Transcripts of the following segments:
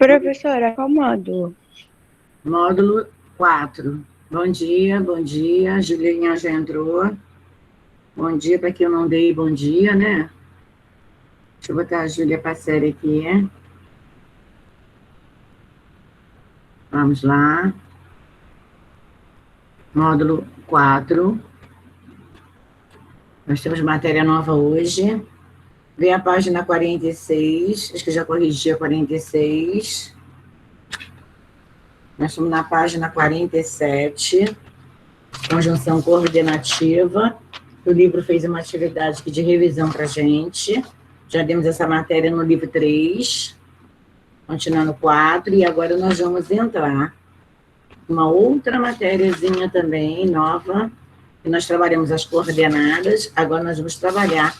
Professora, qual módulo? Módulo 4. Bom dia. Julinha já entrou. Bom dia para quem eu não dei bom dia, né? Deixa eu botar a Júlia Passeri aqui. Vamos lá. Módulo 4. Nós temos matéria nova hoje. Vem a página 46. Acho que eu já corrigi a 46. Nós estamos na página 47. Conjunção coordenativa. O livro fez uma atividade aqui de revisão para a gente. Já demos essa matéria no livro 3. Continuando 4. E agora nós vamos entrar uma outra matériazinha também, nova. E nós trabalhamos as coordenadas. Agora nós vamos trabalhar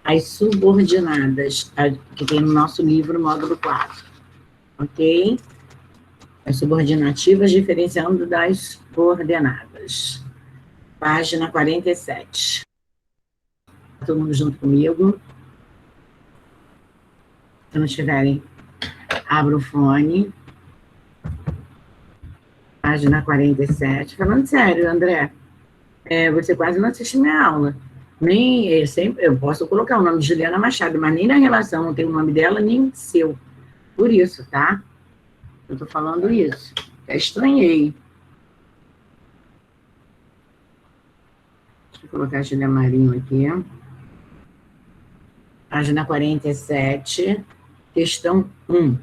as subordinadas, que tem no nosso livro, módulo 4. Ok? As subordinativas diferenciando das coordenadas. Página 47. Todo mundo junto comigo. Se não estiverem, abra o fone. Página 47. Falando sério, André, você quase não assiste minha aula. Eu posso colocar o nome de Juliana Machado, mas nem na relação não tem o nome dela, nem seu. Por isso, tá? Eu tô falando isso. Até estranhei. Deixa eu colocar a Julia Marinho aqui. Página 47, questão 1.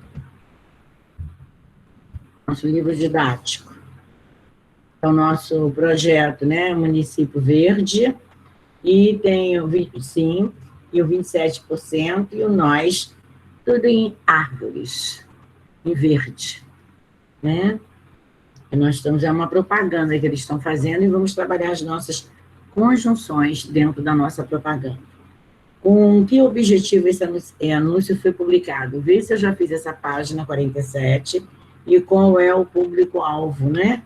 Nosso livro didático. É o nosso projeto, né? Município Verde. E tem o 25% e o 27%, e o nós, tudo em árvores, em verde, né? E nós estamos, é uma propaganda que eles estão fazendo, e vamos trabalhar as nossas conjunções dentro da nossa propaganda. Com que objetivo esse anúncio foi publicado? Vê se eu já fiz essa página 47, e qual é o público-alvo, né,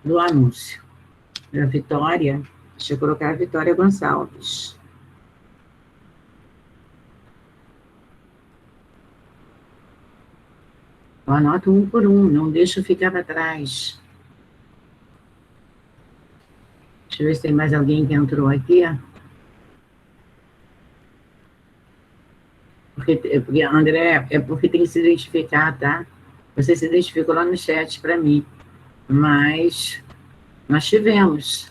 do anúncio. A Vitória... Deixa eu colocar a Vitória Gonçalves. Eu anoto um por um, não deixo ficar para trás. Deixa eu ver se tem mais alguém que entrou aqui. Porque André, é porque tem que se identificar, tá? Você se identificou lá no chat para mim. Mas nós tivemos...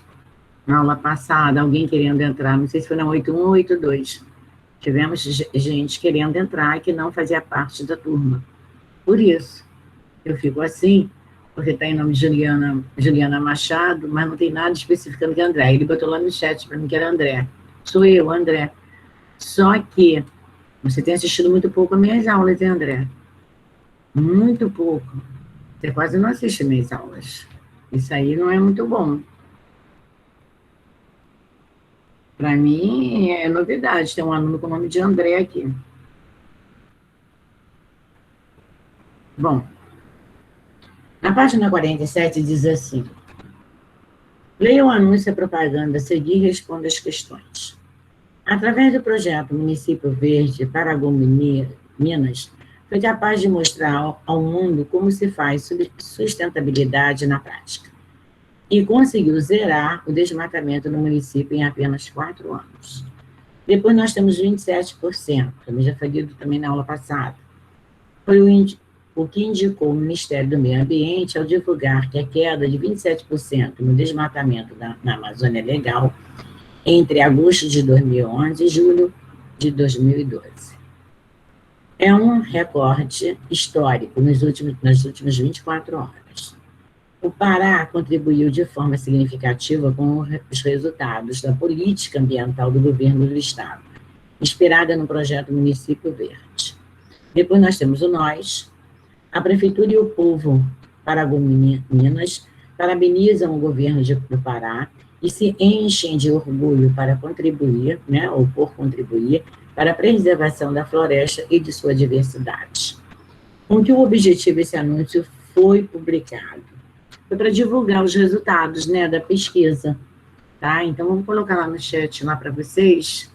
Na aula passada, alguém querendo entrar, não sei se foi na 81 ou 82. Tivemos gente querendo entrar que não fazia parte da turma. Por isso, eu fico assim, porque está em nome de Juliana Machado, mas não tem nada especificando que é André. Ele botou lá no chat para mim que era André. Sou eu, André. Só que você tem assistido muito pouco as minhas aulas, hein, André? Muito pouco. Você quase não assiste minhas aulas. Isso aí não é muito bom. Para mim, é novidade, tem um aluno com o nome de André aqui. Bom, na página 47 diz assim: leia o anúncio e a propaganda a seguir e responda as questões. Através do projeto Município Verde Paragon Minas, foi capaz de mostrar ao mundo como se faz sustentabilidade na prática. E conseguiu zerar o desmatamento no município em apenas 4 anos. Depois nós temos 27%, como já foi dito também na aula passada. Foi o que indicou o Ministério do Meio Ambiente ao divulgar que a queda de 27% no desmatamento na Amazônia Legal entre agosto de 2011 e julho de 2012. É um recorde histórico nas últimas 24 horas. O Pará contribuiu de forma significativa com os resultados da política ambiental do governo do estado, inspirada no projeto Município Verde. Depois nós temos o nós. A prefeitura e o povo Paragon Minas parabenizam o governo do Pará e se enchem de orgulho para contribuir, né, ou por contribuir, para a preservação da floresta e de sua diversidade. Com que o objetivo esse anúncio foi publicado? Foi para divulgar os resultados, né, da pesquisa, tá? Então, vamos colocar lá no chat, lá para vocês.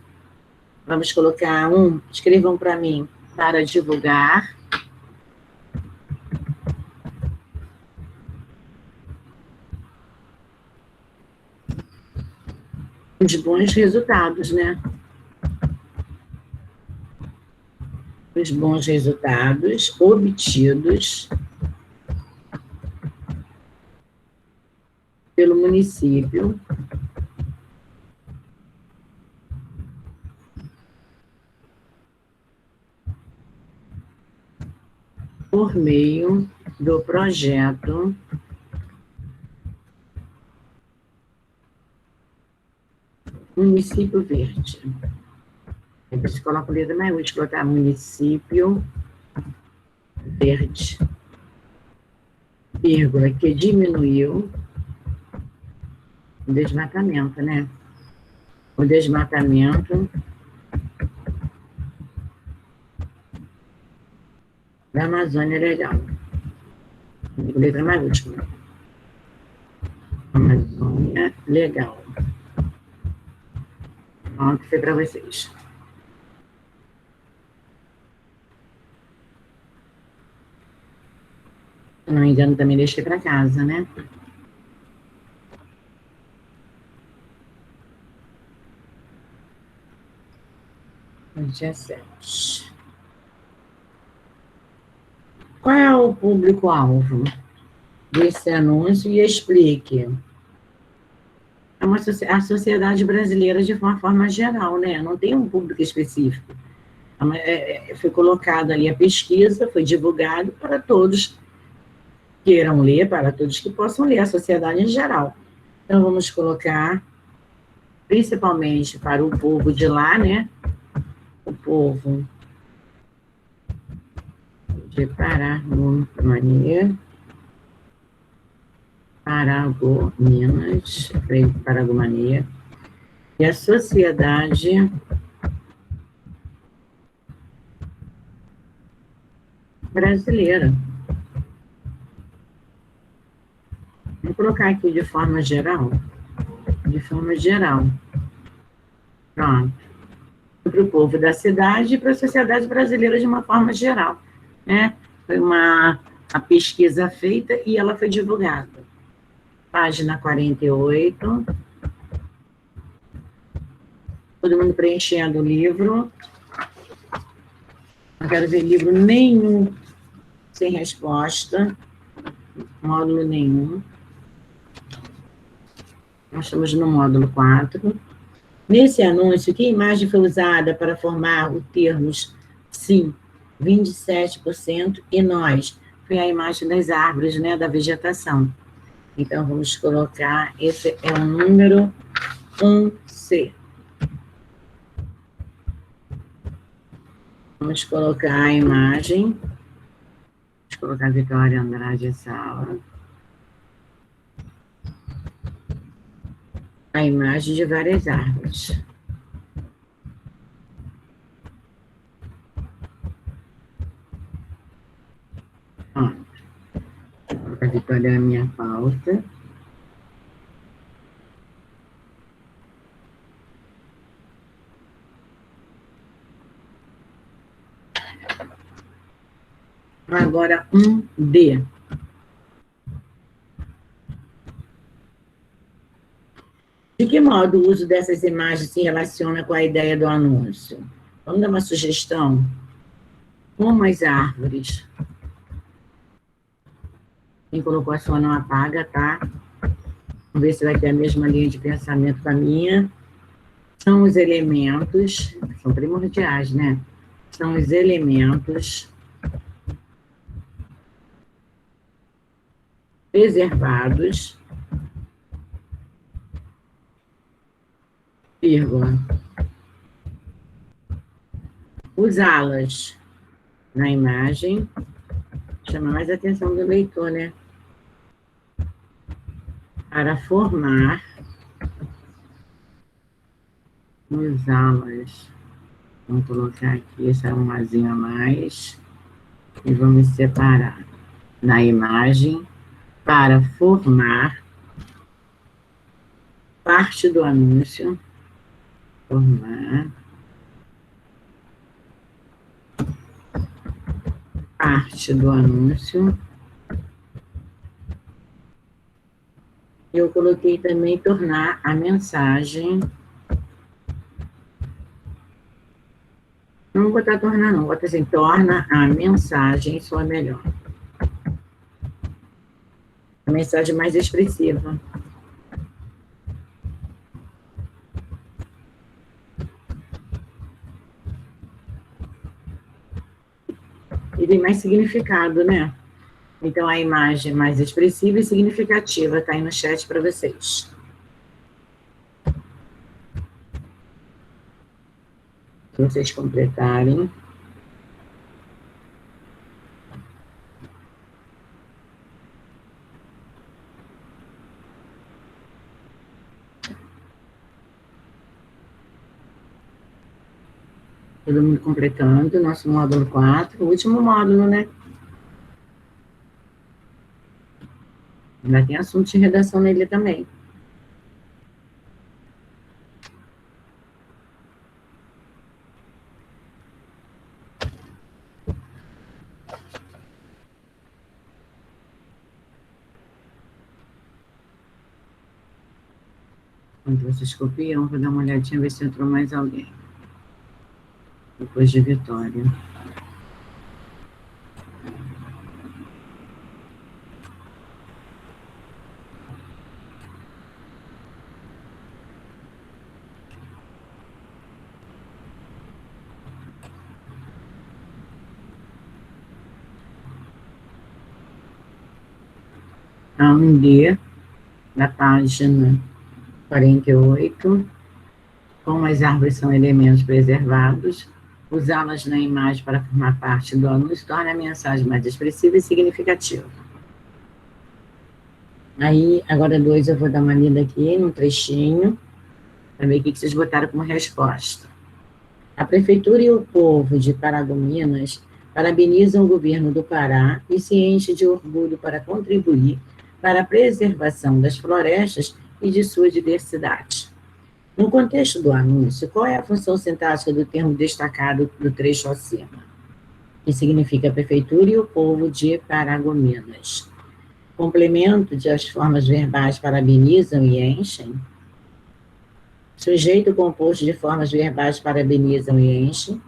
Vamos colocar escrevam para mim, para divulgar os bons resultados, né? Os bons resultados obtidos pelo município por meio do projeto Município Verde. Aí você coloca o letra maiúscula, tá? Município Verde, vírgula, que diminuiu o desmatamento, né? O desmatamento da Amazônia Legal. Letra maiúscula. Amazônia Legal. Pronto, foi para vocês. Se não me engano, também deixei para casa, né? Dia 7. Qual é o público-alvo desse anúncio? E explique. É a sociedade brasileira de uma forma geral, né? Não tem um público específico. Foi colocado ali a pesquisa, foi divulgado para todos que queiram ler, para todos que possam ler, a sociedade em geral. Então, vamos colocar, principalmente para o povo de lá, né? O povo de Paragominas, Paragominas, e a sociedade brasileira. Vou colocar aqui de forma geral. De forma geral. Pronto. Para o povo da cidade e para a sociedade brasileira de uma forma geral, né? Foi a pesquisa feita e ela foi divulgada. Página 48. Todo mundo preenchendo o livro. Não quero ver livro nenhum sem resposta. Módulo nenhum. Nós estamos no módulo 4. Nesse anúncio, que imagem foi usada para formar os termos sim, 27%, e nós? Foi a imagem das árvores, né, da vegetação. Então, vamos colocar, esse é o número 1C. Vamos colocar a imagem. Vamos colocar Vitória Andrade Sala. A imagem de várias árvores. Pronto. Vou colocar a Vitória na minha pauta. Agora, 1D. De que modo o uso dessas imagens se relaciona com a ideia do anúncio? Vamos dar uma sugestão? Como as árvores. Quem colocou a sua não apaga, tá? Vamos ver se vai ter a mesma linha de pensamento com a minha. São os elementos, são primordiais, né? São os elementos preservados, vírgula, usá-las na imagem, chama mais a atenção do leitor, né? Para formar, usá-las. Vamos colocar aqui essa umazinha a mais e vamos separar na imagem para formar parte do anúncio. Formar parte do anúncio. Eu coloquei também tornar a mensagem Não vou botar tornar, não. Bota assim, torna a mensagem sua melhor. A mensagem mais expressiva. E tem mais significado, né? Então, a imagem mais expressiva e significativa está aí no chat para vocês. Se vocês completarem. Todo mundo completando, nosso módulo 4, o último módulo, né? Ainda tem assunto de redação nele também. Quando vocês copiam, vou dar uma olhadinha, ver se entrou mais alguém. Depois de Vitória. A 1D, da página 48, como as árvores são elementos preservados, usá-las na imagem para formar parte do anúncio torna a mensagem mais expressiva e significativa. Aí, agora 2, eu vou dar uma lida aqui, num trechinho, para ver o que vocês botaram como resposta. A Prefeitura e o povo de Paragominas parabenizam o governo do Pará e se enche de orgulho para contribuir para a preservação das florestas e de sua diversidade. No contexto do anúncio, qual é a função sintática do termo destacado do trecho acima? Que significa a Prefeitura e o povo de Paragominas. Complemento de as formas verbais parabenizam e enchem. Sujeito composto de formas verbais parabenizam e enchem.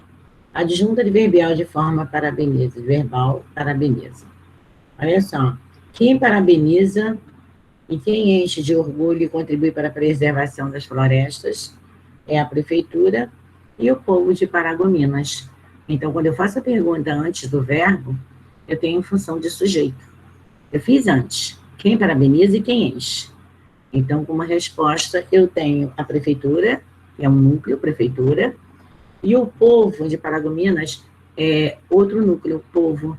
Adjunta adverbial de forma parabeniza, verbal parabeniza. Olha só, quem parabeniza e quem enche de orgulho e contribui para a preservação das florestas é a Prefeitura e o povo de Paragominas. Então, quando eu faço a pergunta antes do verbo, eu tenho função de sujeito. Eu fiz antes, quem parabeniza e quem enche. Então, como resposta, eu tenho a Prefeitura, que é um núcleo, Prefeitura, e o povo de Paragominas é outro núcleo, povo.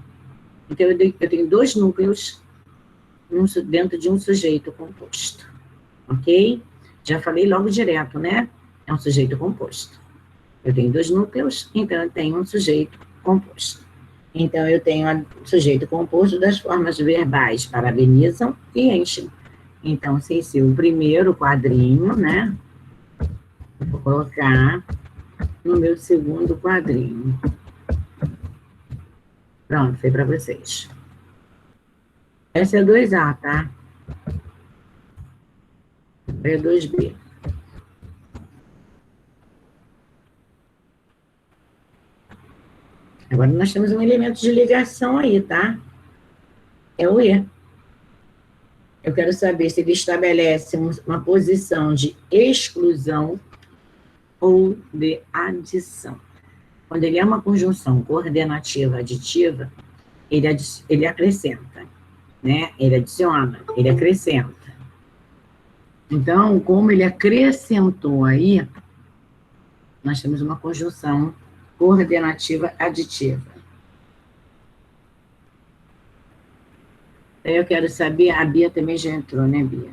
Então, eu tenho 2 núcleos dentro de um sujeito composto, ok? Já falei logo direto, né? É um sujeito composto. Eu tenho 2 núcleos, então eu tenho um sujeito composto. Então, eu tenho o sujeito composto das formas verbais parabenizam e enchem. Então, sem ser o primeiro quadrinho, né? Vou colocar no meu segundo quadrinho. Pronto, foi para vocês. Essa é 2A, tá? É 2B. Agora nós temos um elemento de ligação aí, tá? É o E. Eu quero saber se ele estabelece uma posição de exclusão ou de adição. Quando ele é uma conjunção coordenativa aditiva, ele acrescenta, né? Ele adiciona, ele acrescenta. Então, como ele acrescentou aí, nós temos uma conjunção coordenativa aditiva. Eu quero saber, a Bia também já entrou, né, Bia?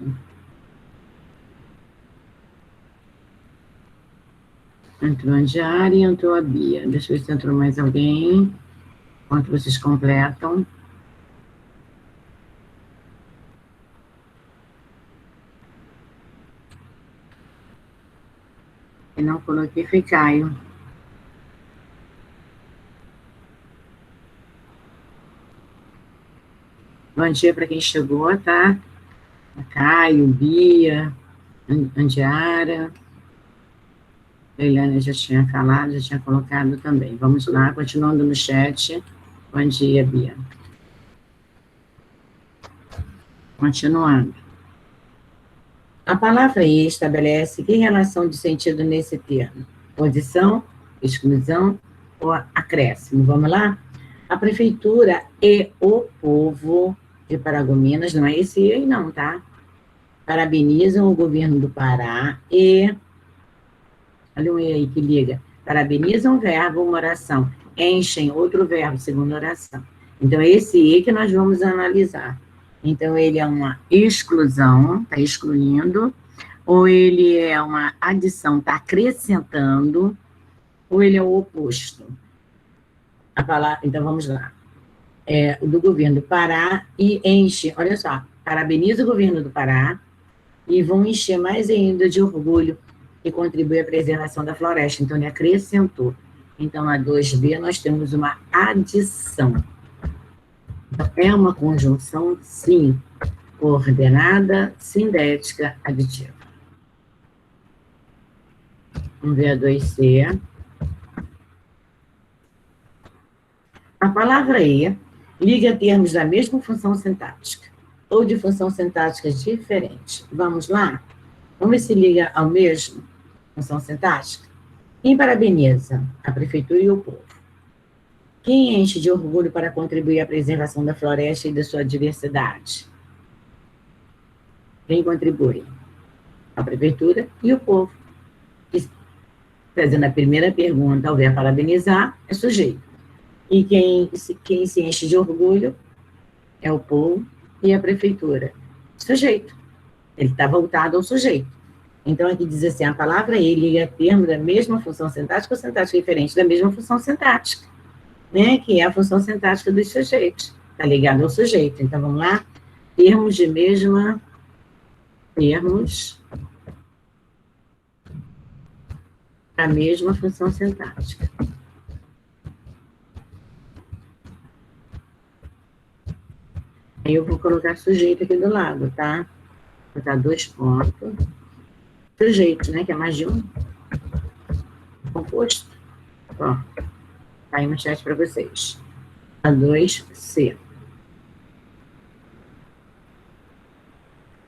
Entrou a Diária e entrou a Bia. Deixa eu ver se entrou mais alguém. Enquanto vocês completam. E não coloquei, foi Caio. Bom dia para quem chegou, tá? Caio, Bia, Andiara. Eliane já tinha falado, já tinha colocado também. Vamos lá, continuando no chat. Bom dia, Bia. Continuando. A palavra "e" estabelece que relação de sentido nesse termo? Posição, exclusão ou acréscimo? Vamos lá? A prefeitura e o povo de Paragominas, não é esse "e" não, tá? Parabenizam o governo do Pará e... Olha um "e" aí que liga. Parabenizam um verbo, uma oração. Enchem outro verbo, segunda oração. Então, é esse "e" que nós vamos analisar. Então, ele é uma exclusão, está excluindo, ou ele é uma adição, está acrescentando, ou ele é o oposto. A palavra, então, vamos lá. O do governo do Pará e enche, olha só, parabeniza o governo do Pará e vão encher mais ainda de orgulho e contribui à preservação da floresta. Então, ele acrescentou. Então, na 2B, nós temos uma adição. Então, é uma conjunção, sim, coordenada, sindética, aditiva. Vamos ver a 2C. A palavra "e" liga termos da mesma função sintática ou de função sintática diferente. Vamos lá? Vamos ver se liga ao mesmo função sintática. Quem parabeniza? A prefeitura e o povo. Quem enche de orgulho para contribuir à preservação da floresta e da sua diversidade? Quem contribui? A prefeitura e o povo. Fazendo a primeira pergunta, ao ver parabenizar, é sujeito. E quem se enche de orgulho é o povo e a prefeitura. Sujeito. Ele está voltado ao sujeito. Então, aqui diz assim, a palavra "e" liga termo da mesma função sintática ou sintática diferente da mesma função sintática, né? Que é a função sintática dos sujeitos. Está ligado ao sujeito. Então, vamos lá. Termos a mesma função sintática. Aí eu vou colocar sujeito aqui do lado, tá? Vou botar 2 pontos. Sujeito, né? Que é mais de um. Composto. Ó. Tá aí no chat para vocês. A 2C.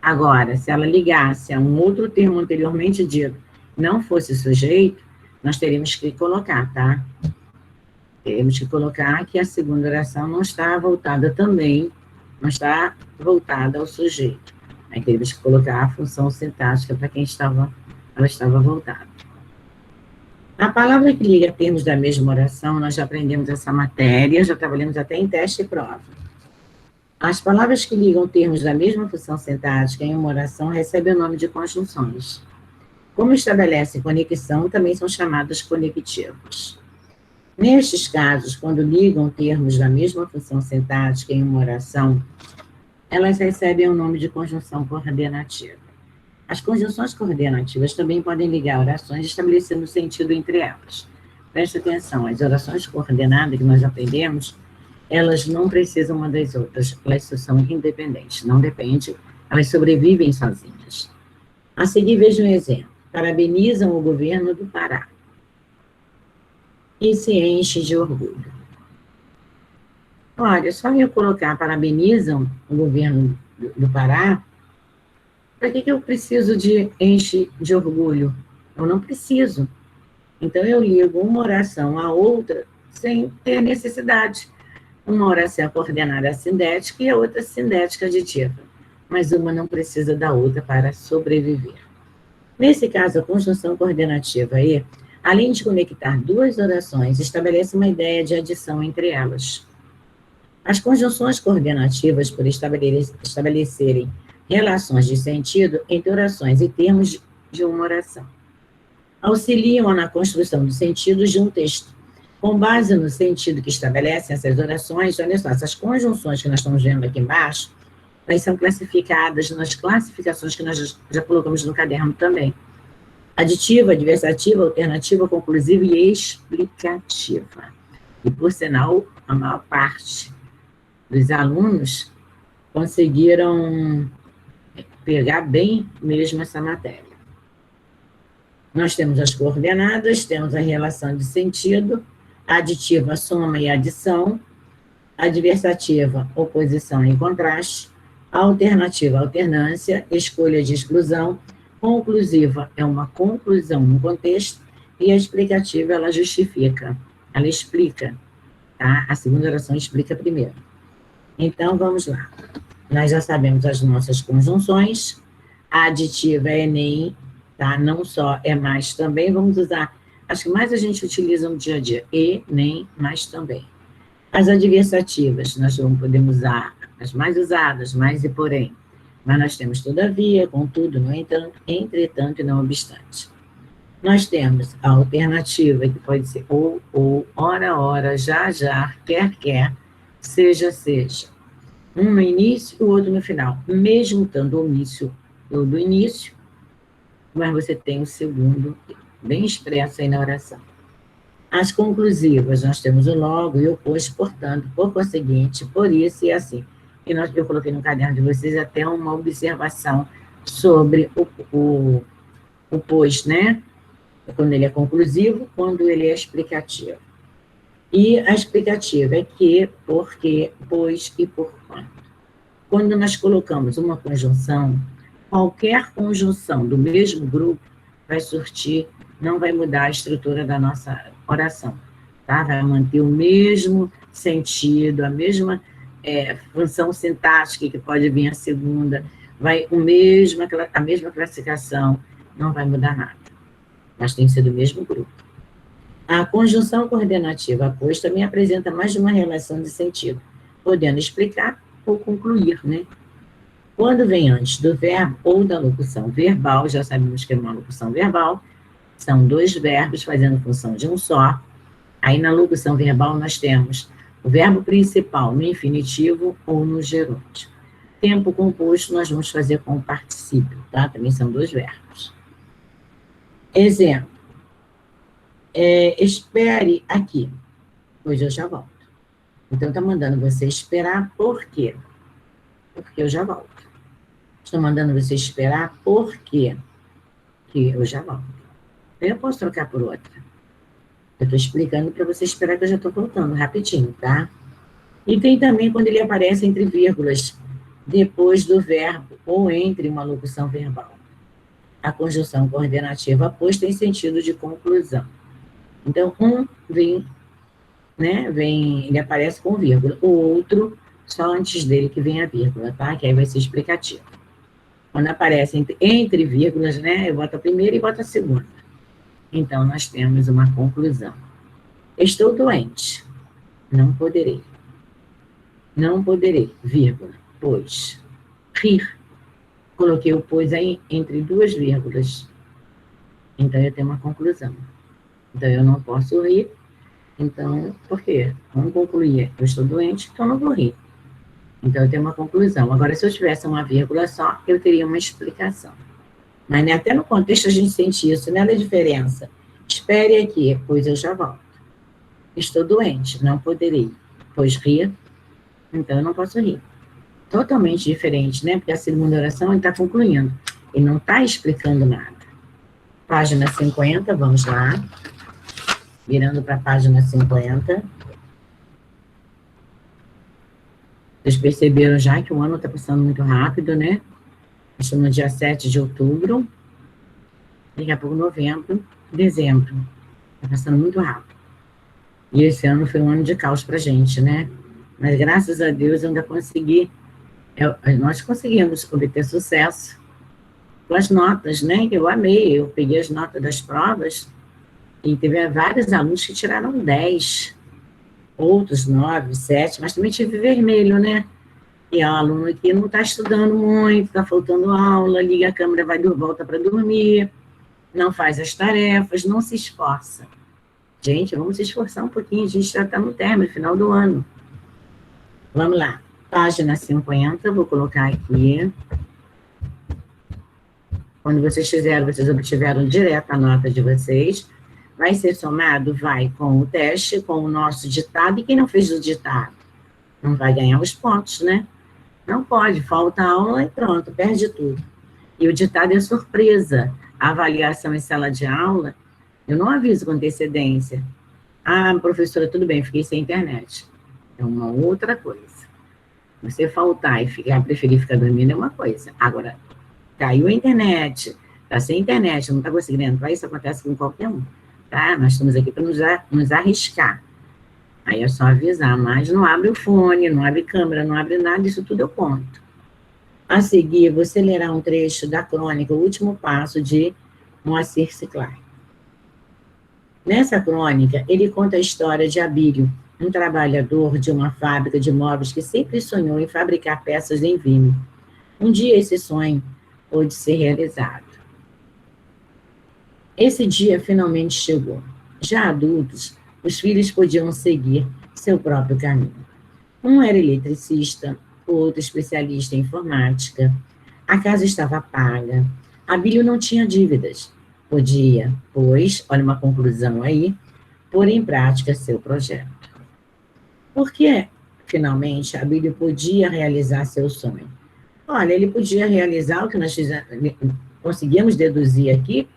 Agora, se ela ligasse a um outro termo anteriormente dito, não fosse sujeito, nós teríamos que colocar, tá? Teríamos que colocar que a segunda oração não está voltada também, não está voltada ao sujeito. Aí teríamos que colocar a função sintática para quem ela estava voltada. A palavra que liga termos da mesma oração, nós já aprendemos essa matéria, já trabalhamos até em teste e prova. As palavras que ligam termos da mesma função sintática em uma oração recebem o nome de conjunções. Como estabelecem conexão, também são chamadas conectivos. Nestes casos, quando ligam termos da mesma função sintática em uma oração, elas recebem o nome de conjunção coordenativa. As conjunções coordenativas também podem ligar orações estabelecendo sentido entre elas. Preste atenção, as orações coordenadas que nós aprendemos, elas não precisam uma das outras, elas são independentes, não dependem, elas sobrevivem sozinhas. A seguir, veja um exemplo. Parabenizam o governo do Pará e se enche de orgulho. Olha, só eu colocar parabenizam o governo do Pará, para que eu preciso de enche de orgulho? Eu não preciso. Então, eu ligo uma oração à outra sem ter necessidade. Uma oração coordenada sindética e a outra sindética aditiva. Mas uma não precisa da outra para sobreviver. Nesse caso, a conjunção coordenativa aí, além de conectar duas orações, estabelece uma ideia de adição entre elas. As conjunções coordenativas, por estabelecerem relações de sentido entre orações e termos de uma oração, auxiliam na construção dos sentidos de um texto. Com base no sentido que estabelecem essas orações, olha só, essas conjunções que nós estamos vendo aqui embaixo, elas são classificadas nas classificações que nós já colocamos no caderno também. Aditiva, adversativa, alternativa, conclusiva e explicativa. E, por sinal, a maior parte dos alunos conseguiram pegar bem mesmo essa matéria. Nós temos as coordenadas, temos a relação de sentido, aditiva, soma e adição, adversativa, oposição e contraste, alternativa, alternância, escolha de exclusão, conclusiva é uma conclusão no contexto, e a explicativa, ela justifica, ela explica, tá? A segunda oração explica primeiro. Então, vamos lá. Nós já sabemos as nossas conjunções, a aditiva é nem, tá? Não só, é mais também, vamos usar, as que mais a gente utiliza no dia a dia, e, nem, mais também. As adversativas, nós podemos usar as mais usadas, mais e porém, mas nós temos todavia, contudo, no entanto, entretanto e não obstante. Nós temos a alternativa, que pode ser ou, ora, já, quer, seja. Um no início e o outro no final. Mesmo estando o início ou do início, mas você tem o segundo bem expresso aí na oração. As conclusivas, nós temos o logo e o pois, portanto, por conseguinte, por isso e assim. E eu coloquei no caderno de vocês até uma observação sobre o pois, né? Quando ele é conclusivo, quando ele é explicativo. E a explicativa é que, porque, pois e por quanto. Quando nós colocamos uma conjunção, qualquer conjunção do mesmo grupo vai surtir, não vai mudar a estrutura da nossa oração, tá? Vai manter o mesmo sentido, a mesma função sintática que pode vir a segunda, a mesma classificação, não vai mudar nada. Mas tem que ser do mesmo grupo. A conjunção coordenativa, pois, também apresenta mais de uma relação de sentido, podendo explicar ou concluir, né? Quando vem antes do verbo ou da locução verbal, já sabemos que é uma locução verbal, são dois verbos fazendo função de um só. Aí na locução verbal nós temos o verbo principal no infinitivo ou no gerúndio. Tempo composto nós vamos fazer com o particípio, tá? Também são dois verbos. Exemplo. Espere aqui, pois eu já volto. Então, está mandando você esperar por quê? Porque eu já volto. Estou mandando você esperar por quê? Que eu já volto. Eu posso trocar por outra. Eu estou explicando para você esperar que eu já estou voltando, rapidinho, tá? E tem também quando ele aparece entre vírgulas, depois do verbo, ou entre uma locução verbal. A conjunção coordenativa, pois, tem sentido de conclusão. Então, vem, ele aparece com vírgula. O outro, só antes dele que vem a vírgula, tá? Que aí vai ser explicativo. Quando aparece entre vírgulas, né? Eu boto a primeira e boto a segunda. Então, nós temos uma conclusão. Estou doente. Não poderei. Não poderei, vírgula, pois. Rir. Coloquei o pois aí entre duas vírgulas. Então, eu tenho uma conclusão. Então, eu não posso rir. Então, por quê? Vamos concluir. Eu estou doente, então não vou rir. Então, eu tenho uma conclusão. Agora, se eu tivesse uma vírgula só, eu teria uma explicação. Mas né, até no contexto a gente sente isso, né? A diferença. Espere aqui, pois eu já volto. Estou doente, não poderei. Pois rir, então eu não posso rir. Totalmente diferente, né? Porque a segunda oração ele está concluindo. Ele não está explicando nada. Página 50, vamos lá. Virando para a página 50. Vocês perceberam já que o ano está passando muito rápido, né? Estamos no dia 7 de outubro. Daqui a pouco novembro, dezembro. Está passando muito rápido. E esse ano foi um ano de caos para a gente, né? Mas graças a Deus eu ainda consegui. Nós conseguimos obter sucesso com as notas, né? Que eu amei. Eu peguei as notas das provas e teve vários alunos que tiraram 10, outros 9, 7, mas também tive vermelho, né? E é um aluno que não está estudando muito, está faltando aula, liga a câmera, volta para dormir, não faz as tarefas, não se esforça. Gente, vamos se esforçar um pouquinho, a gente já está no término, final do ano. Vamos lá, página 50, vou colocar aqui. Quando vocês fizeram, vocês obtiveram direto a nota de vocês. Vai ser somado? Vai com o teste, com o nosso ditado. E quem não fez o ditado? Não vai ganhar os pontos, né? Não pode, falta aula e pronto, perde tudo. E o ditado é surpresa. avaliação em sala de aula, eu não aviso com antecedência. Ah, professora, tudo bem, fiquei sem internet. É uma outra coisa. Você faltar e preferir ficar dormindo é uma coisa. Agora, caiu a internet, está sem internet, não está conseguindo entrar, isso acontece com qualquer um. Tá? Nós estamos aqui para nos arriscar. Aí é só avisar, mas não abre o fone, não abre câmera, não abre nada, isso tudo eu conto. A seguir, você lerá um trecho da crônica O Último Passo, de Moacir Ciclai. Nessa crônica, ele conta a história de Abílio, um trabalhador de uma fábrica de móveis que sempre sonhou em fabricar peças em vinho. Um dia esse sonho pôde ser realizado. Esse dia finalmente chegou. Já adultos, os filhos podiam seguir seu próprio caminho. Um era eletricista, o outro especialista em informática. A casa estava paga. Abílio não tinha dívidas. Podia, pois, olha uma conclusão aí, pôr em prática seu projeto. Por que, finalmente, Abílio podia realizar seu sonho? Olha, ele podia realizar o que nós conseguimos deduzir aqui,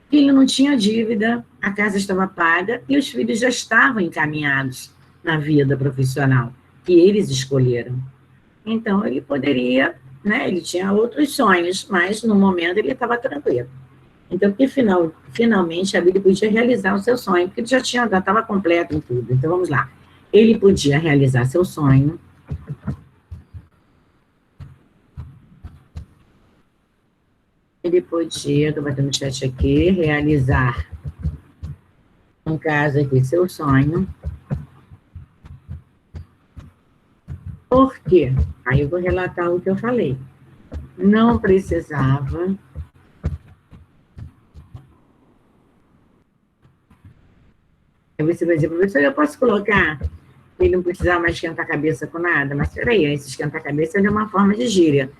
que ele não tinha dívida, a casa estava paga e os filhos já estavam encaminhados na vida profissional que eles escolheram. Então, ele poderia, né, ele tinha outros sonhos, mas no momento ele estava tranquilo. Então, porque finalmente Abílio podia realizar o seu sonho, porque ele já estava completo em tudo. Então, vamos lá. Ele podia realizar seu sonho. Ele podia, estou batendo no chat aqui, realizar, no caso aqui, seu sonho. Por quê? Aí eu vou relatar o que eu falei. Não precisava Aí você vai dizer, professor, eu posso colocar ele não precisava mais esquentar a cabeça com nada? Mas peraí, esse esquentar a cabeça é uma forma de gíria.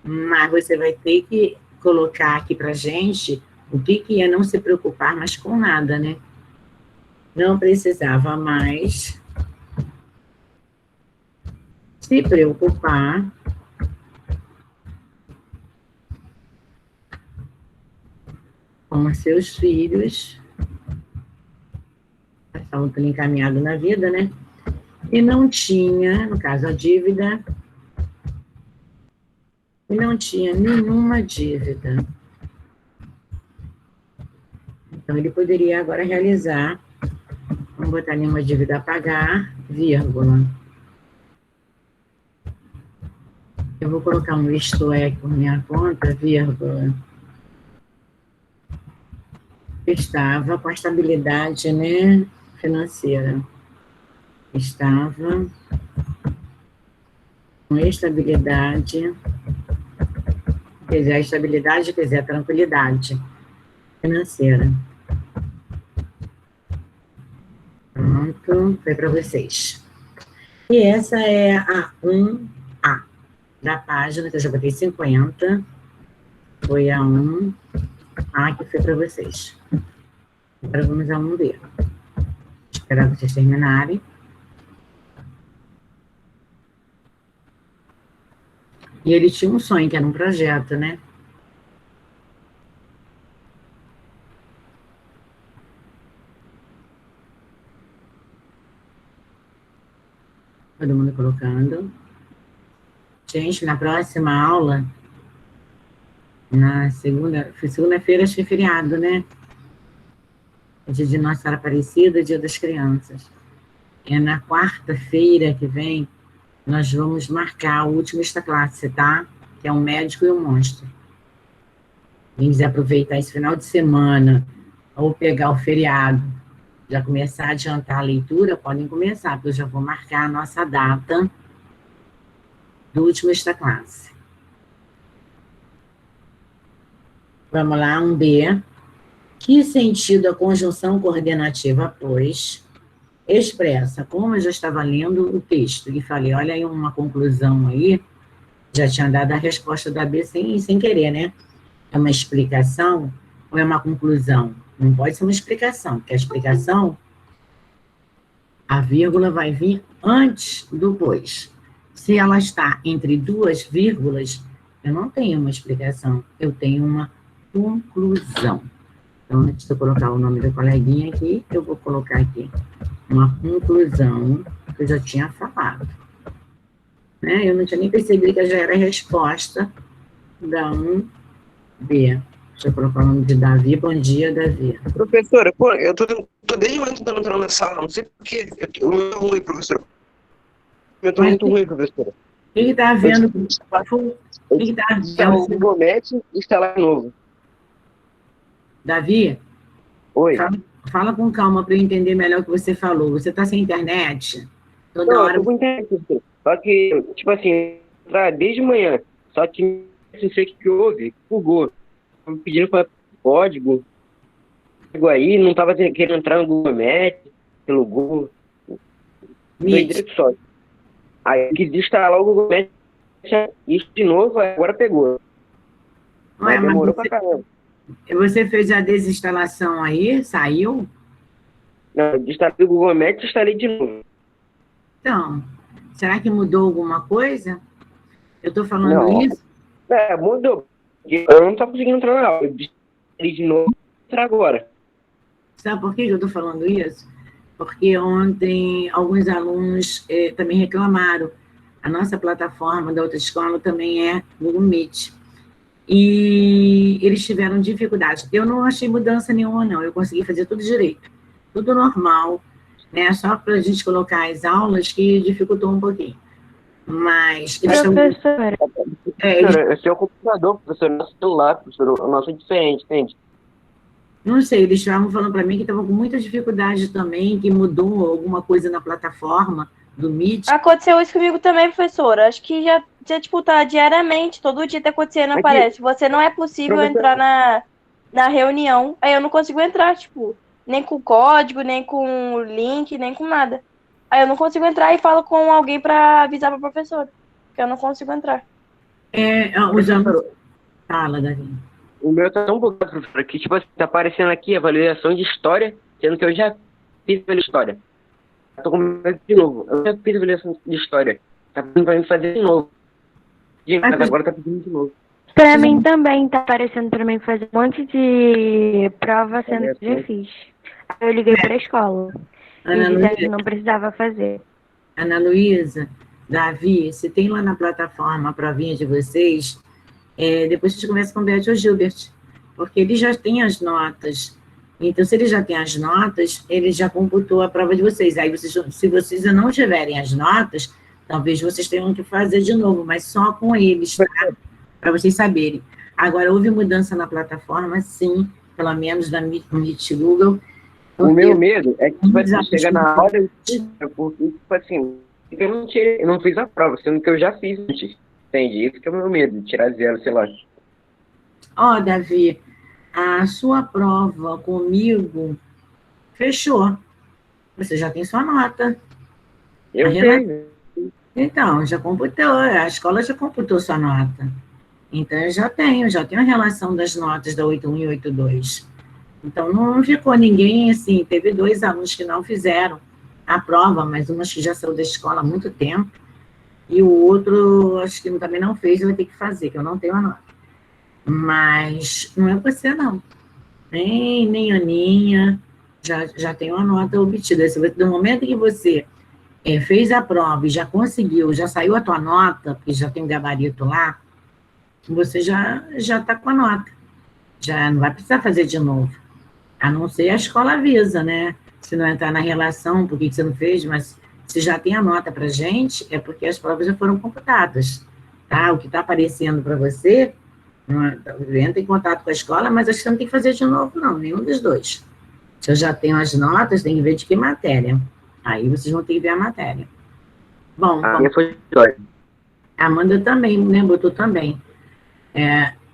Mas você vai ter que colocar aqui pra gente o que é não se preocupar mais com nada, né? Não precisava mais se preocupar com seus filhos, estavam tudo encaminhado na vida, né? E não tinha, no caso, a dívida, e não tinha nenhuma dívida. Então, ele poderia agora realizar, vamos botar nenhuma dívida a pagar, vírgula. Eu vou colocar um isto é por minha conta, vírgula. Estava com a estabilidade, né, financeira. Estava com estabilidade, quer dizer, a estabilidade, quer dizer, a tranquilidade financeira. Pronto, foi para vocês. E essa é a 1A da página, que eu já botei 50. Foi a 1A que foi para vocês. Agora vamos a 1B. Esperar vocês terminarem. E ele tinha um sonho, que era um projeto, né? Todo mundo colocando. Gente, na próxima aula, na segunda-feira, acho que é feriado, né? É dia de Nossa Senhora Aparecida, dia das crianças. É na quarta-feira que vem, nós vamos marcar o último esta classe, tá? Que é um médico e um monstro. Quem quiser aproveitar esse final de semana, ou pegar o feriado, já começar a adiantar a leitura, podem começar, porque eu já vou marcar a nossa data do último esta classe. Vamos lá, 1B. Que sentido a conjunção coordenativa pois expressa? Como eu já estava lendo o texto e falei, olha aí uma conclusão aí, já tinha dado a resposta da B sem querer, né? É uma explicação ou é uma conclusão? Não pode ser uma explicação, porque a explicação, a vírgula vai vir antes do pois. Se ela está entre duas vírgulas, eu não tenho uma explicação, eu tenho uma conclusão. Então, antes de eu colocar o nome da coleguinha aqui, eu vou colocar aqui uma conclusão que eu já tinha falado. Né? Eu não tinha nem percebido que já era a resposta da 1B. Deixa eu colocar o nome de Davi. Bom dia, Davi. Professora, pô, eu tô desde o momento tentando entrar na sala, não sei porquê. O meu é ruim, professora. Eu tô muito ruim, professora. Quem está vendo? Quem está Instalar o vendo? Google Maps e instalar de novo. Davi, Oi. fala com calma para eu entender melhor o que você falou. Você está sem internet? Toda Não, hora. eu tô com internet, professora. Só que, tipo assim, desde manhã. Só que não sei o que houve, bugou. Me pedindo para código. Chegou aí, não tava querendo entrar no Google Maps, pelo Google. Meet. Só. Aí eu quis instalar o Google Maps, isso de novo, agora pegou. Ué, Mas demorou pra caramba. Você fez a desinstalação aí? Saiu? Não, instalei o Google Maps e instalei de novo. Então, será que mudou alguma coisa? Eu estou falando Não. isso? Mudou. Eu não tô conseguindo entrar na aula. Eu instalei de novo e entrar agora. Sabe por que eu estou falando isso? Porque ontem alguns alunos também reclamaram. A nossa plataforma da outra escola também é Google Meet. E eles tiveram dificuldade. Eu não achei mudança nenhuma, não. Eu consegui fazer tudo direito. Tudo normal, né? Só para a gente colocar as aulas que dificultou um pouquinho. Mas eles estão... Professora. Esse é o computador, professor, nosso celular, professor, o nosso é diferente, entende? Não sei, eles estavam falando para mim que estavam com muita dificuldade também, que mudou alguma coisa na plataforma do Meet. Aconteceu isso comigo também, professora. Acho que já tipo, tá diariamente, todo dia tá acontecendo, aparece. Você não é possível entrar na reunião. Aí eu não consigo entrar, tipo, nem com código, nem com link, nem com nada. Aí eu não consigo entrar e falo com alguém pra avisar pra professora. Porque eu não consigo entrar. Os alunos... Fala, Davi. O meu tá tão bugado, professor, que tipo, tá aparecendo aqui a avaliação de história, sendo que eu já fiz a história. Eu tô com medo de novo. Eu já fiz a avaliação de história. Tá pedindo pra mim fazer de novo. Mas agora tá pedindo de novo. Pra mim também tá aparecendo pra mim fazer um monte de prova, sendo que já fiz. Aí eu liguei pra escola. E disseram que não precisava fazer. Ana Luísa, Davi, se tem lá na plataforma a provinha de vocês, depois vocês conversam com o Beth ou Gilbert, porque ele já tem as notas. Então, se ele já tem as notas, ele já computou a prova de vocês. Aí, se vocês não tiverem as notas, talvez vocês tenham que fazer de novo, mas só com eles, tá? Para vocês saberem. Agora, houve mudança na plataforma, sim, pelo menos da Meet Google. O meu medo é que você chegar na hora e porque, tipo assim, eu não fiz a prova, sendo que eu já fiz antes. Entende? Isso que é o meu medo, de tirar zero, sei lá. Davi, a sua prova comigo fechou. Você já tem sua nota. Eu tenho. Então, já computou, a escola já computou sua nota. Então, eu já tenho a relação das notas da 81 e 82. Então, não ficou ninguém, assim, teve 2 alunos que não fizeram a prova, mas umas que já saiu da escola há muito tempo, e o outro, acho que também não fez, vai ter que fazer, que eu não tenho a nota. Mas não é você, não. Nem a Aninha, já tem uma nota obtida. Do momento que você fez a prova e já conseguiu, já saiu a tua nota, porque já tem um gabarito lá, você já está com a nota. Já não vai precisar fazer de novo. A não ser a escola avisa, né? Se não entrar na relação, por que você não fez, mas se já tem a nota para gente, é porque as provas já foram computadas, tá? O que está aparecendo para você, entra em contato com a escola, mas acho que você não tem que fazer de novo, não, nenhum dos dois. Se eu já tenho as notas, tem que ver de que matéria. Aí vocês vão ter que ver a matéria. Bom, a minha foi história. A Amanda também, né? Botou também.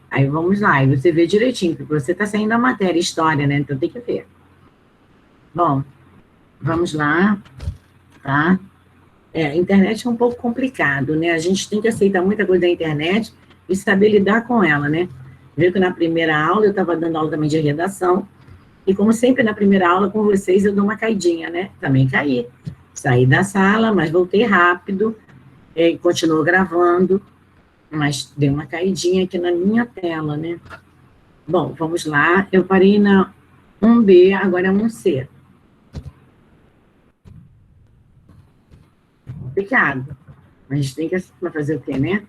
Aí vamos lá, e você vê direitinho, porque você está saindo da matéria, história, né? Então tem que ver. Bom, vamos lá, tá? A internet é um pouco complicado, né? A gente tem que aceitar muita coisa da internet e saber lidar com ela, né? Viu que na primeira aula, eu estava dando aula também de redação, e como sempre na primeira aula com vocês, eu dou uma caidinha, né? Também caí. Saí da sala, mas voltei rápido, continuo gravando, mas dei uma caidinha aqui na minha tela, né? Bom, vamos lá. Eu parei na 1B, agora é 1C. Complicado. Mas a gente tem que fazer o quê, né?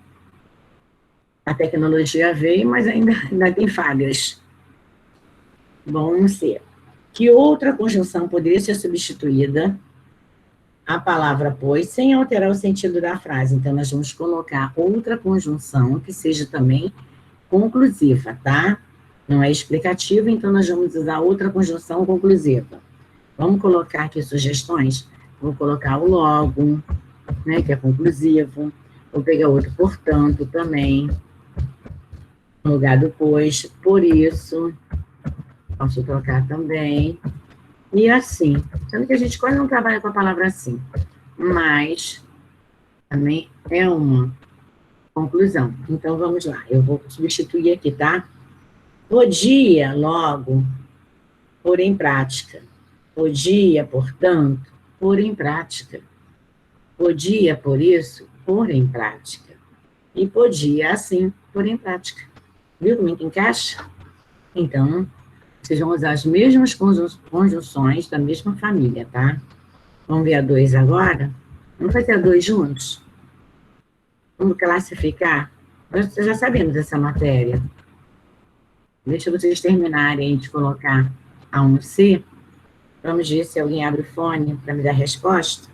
A tecnologia veio, mas ainda tem falhas. Bom, 1C. Que outra conjunção poderia ser substituída a palavra pois, sem alterar o sentido da frase? Então, nós vamos colocar outra conjunção que seja também conclusiva, tá? Não é explicativa, então nós vamos usar outra conjunção conclusiva. Vamos colocar aqui sugestões? Vou colocar o logo, né, que é conclusivo. Vou pegar outro, portanto, também. No lugar do pois, por isso. Posso trocar também. E assim. Sendo que a gente quase não trabalha com a palavra assim. Mas também é uma conclusão. Então, vamos lá. Eu vou substituir aqui, tá? Podia, logo, pôr em prática. Podia, portanto, pôr em prática. Podia, por isso, pôr em prática. E podia, assim, pôr em prática. Viu como é que encaixa? Então, vocês vão usar as mesmas conjunções da mesma família, tá? Vamos ver a 2 agora? Vamos fazer a 2 juntos? Vamos classificar? Nós já sabemos essa matéria. Deixa vocês terminarem de colocar a 1C. Vamos ver se alguém abre o fone para me dar a resposta.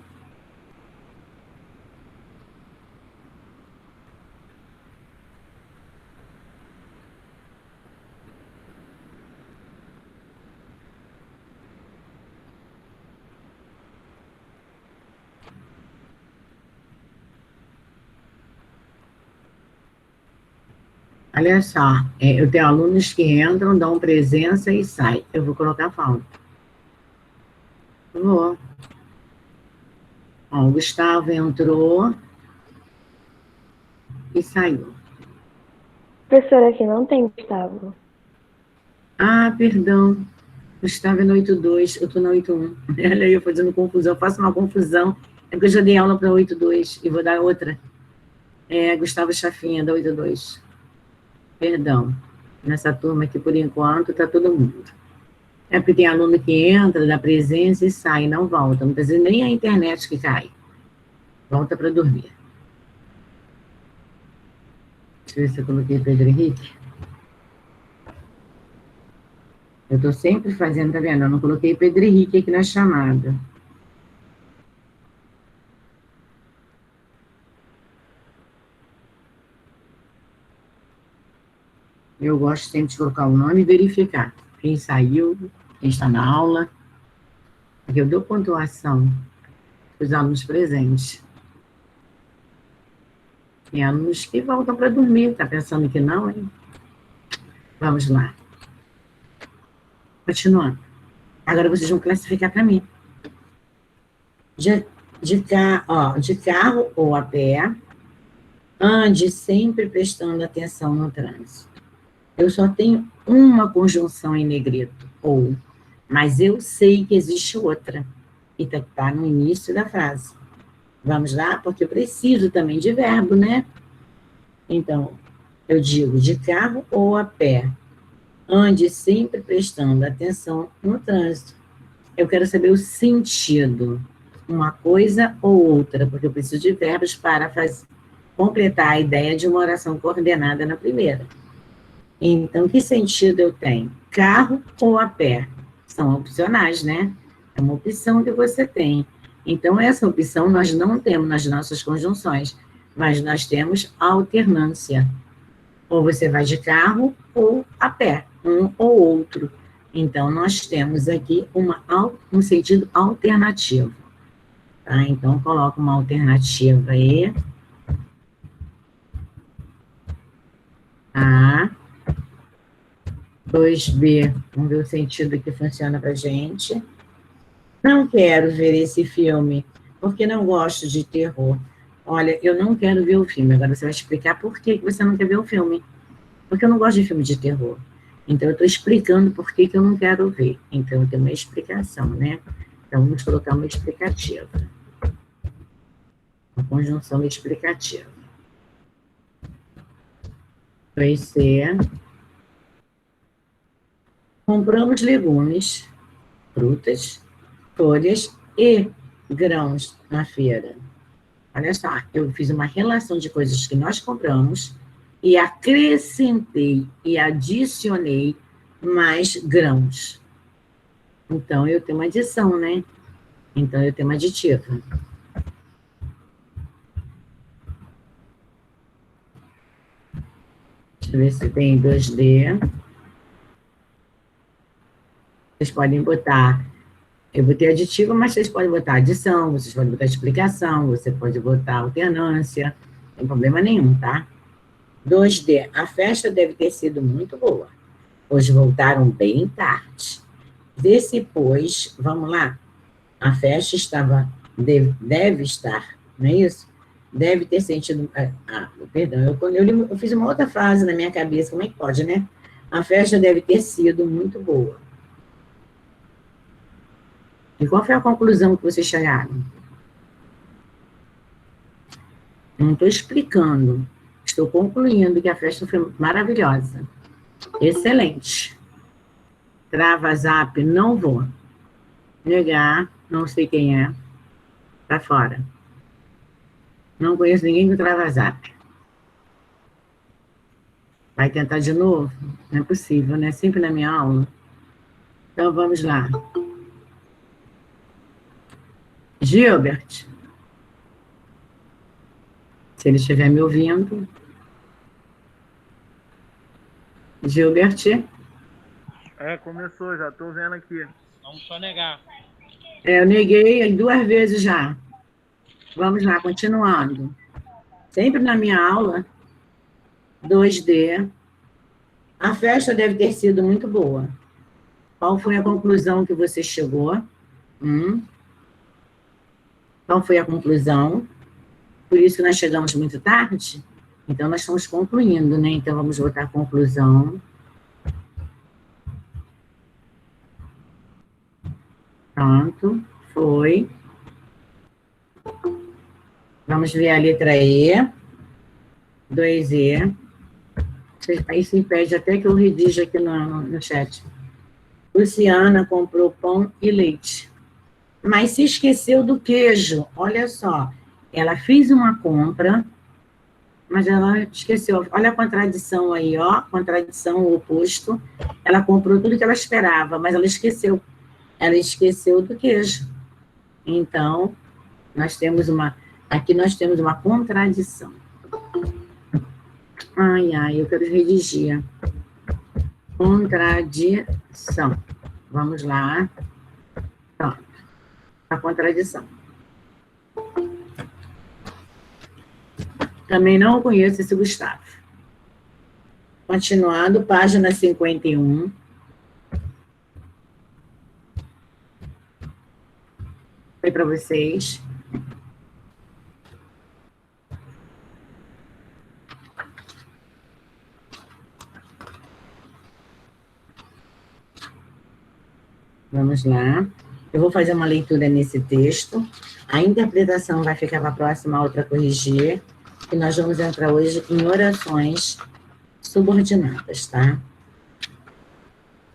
Olha só, eu tenho alunos que entram, dão presença e saem. Eu vou colocar falta. Vou. Ó, o Gustavo entrou e saiu. Professora, aqui não tem Gustavo. Ah, perdão. Gustavo é no 82, eu estou na 81. Olha aí, eu fazendo confusão. Eu faço uma confusão. É porque eu já dei aula para 82 e vou dar outra. Gustavo Chafinha, da 82. Perdão. Nessa turma aqui, por enquanto, está todo mundo. É porque tem aluno que entra, dá presença e sai, não volta. Muitas vezes nem a internet que cai. Volta para dormir. Deixa eu ver se eu coloquei Pedro Henrique. Eu estou sempre fazendo, tá vendo? Eu não coloquei Pedro Henrique aqui na chamada. Eu gosto sempre de colocar o nome e verificar quem saiu, quem está na aula. Porque eu dou pontuação para os alunos presentes. Tem alunos que voltam para dormir, tá pensando que não, hein? Vamos lá. Continuando. Agora vocês vão classificar para mim. De carro ou a pé, ande sempre prestando atenção no trânsito. Eu só tenho uma conjunção em negrito, ou, mas eu sei que existe outra, e está no início da frase. Vamos lá? Porque eu preciso também de verbo, né? Então, eu digo de carro ou a pé, ande sempre prestando atenção no trânsito. Eu quero saber o sentido, uma coisa ou outra, porque eu preciso de verbos para completar a ideia de uma oração coordenada na primeira. Então, que sentido eu tenho? Carro ou a pé? São opcionais, né? É uma opção que você tem. Então, essa opção nós não temos nas nossas conjunções, mas nós temos alternância. Ou você vai de carro ou a pé, um ou outro. Então, nós temos aqui um sentido alternativo. Tá? Então, coloca uma alternativa aí. A. 2B, vamos ver o sentido que funciona para a gente. Não quero ver esse filme, porque não gosto de terror. Olha, eu não quero ver o filme. Agora você vai explicar por que você não quer ver o filme. Porque eu não gosto de filme de terror. Então, eu estou explicando por que eu não quero ver. Então, tem uma explicação, né? Então, vamos colocar uma explicativa. Uma conjunção explicativa. Vai ser compramos legumes, frutas, folhas e grãos na feira. Olha só, eu fiz uma relação de coisas que nós compramos e acrescentei e adicionei mais grãos. Então, eu tenho uma adição, né? Então, eu tenho uma aditiva. Deixa eu ver se tem 2D. Vocês podem botar... Eu botei aditivo, mas vocês podem botar adição, vocês podem botar explicação, você pode botar alternância, não tem problema nenhum, tá? 2D. A festa deve ter sido muito boa, pois voltaram bem tarde. Desse, pois, vamos lá. A festa deve estar, não é isso? Deve ter sentido... perdão, eu fiz uma outra frase na minha cabeça, como é que pode, né? A festa deve ter sido muito boa. E qual foi a conclusão que vocês chegaram? Não estou explicando. Estou concluindo que a festa foi maravilhosa. Excelente. Trava zap, não vou. Negar, não sei quem é. Tá fora. Não conheço ninguém que trava zap. Vai tentar de novo? Não é possível, né? Sempre na minha aula. Então, vamos lá. Gilbert, se ele estiver me ouvindo. Gilbert? Começou, já estou vendo aqui. Vamos só negar. Eu neguei 2 vezes já. Vamos lá, continuando. Sempre na minha aula, 2D. A festa deve ter sido muito boa. Qual foi a conclusão que você chegou? Qual foi a conclusão? Por isso que nós chegamos muito tarde? Então, nós estamos concluindo, né? Então, vamos botar a conclusão. Pronto, foi. Vamos ver a letra E. 2E. Isso impede até que eu redija aqui no chat. Luciana comprou pão e leite. Mas se esqueceu do queijo. Olha só. Ela fez uma compra, mas ela esqueceu. Olha a contradição aí, ó. Contradição, o oposto. Ela comprou tudo que ela esperava, mas ela esqueceu. Ela esqueceu do queijo. Então, aqui nós temos uma contradição. Ai, eu quero redigir. Contradição. Vamos lá. Pronto. A contradição. Também não conheço esse Gustavo. Continuando, página 51. Foi para vocês. Vamos lá. Eu vou fazer uma leitura nesse texto. A interpretação vai ficar para a próxima aula para corrigir. E nós vamos entrar hoje em orações subordinadas, tá?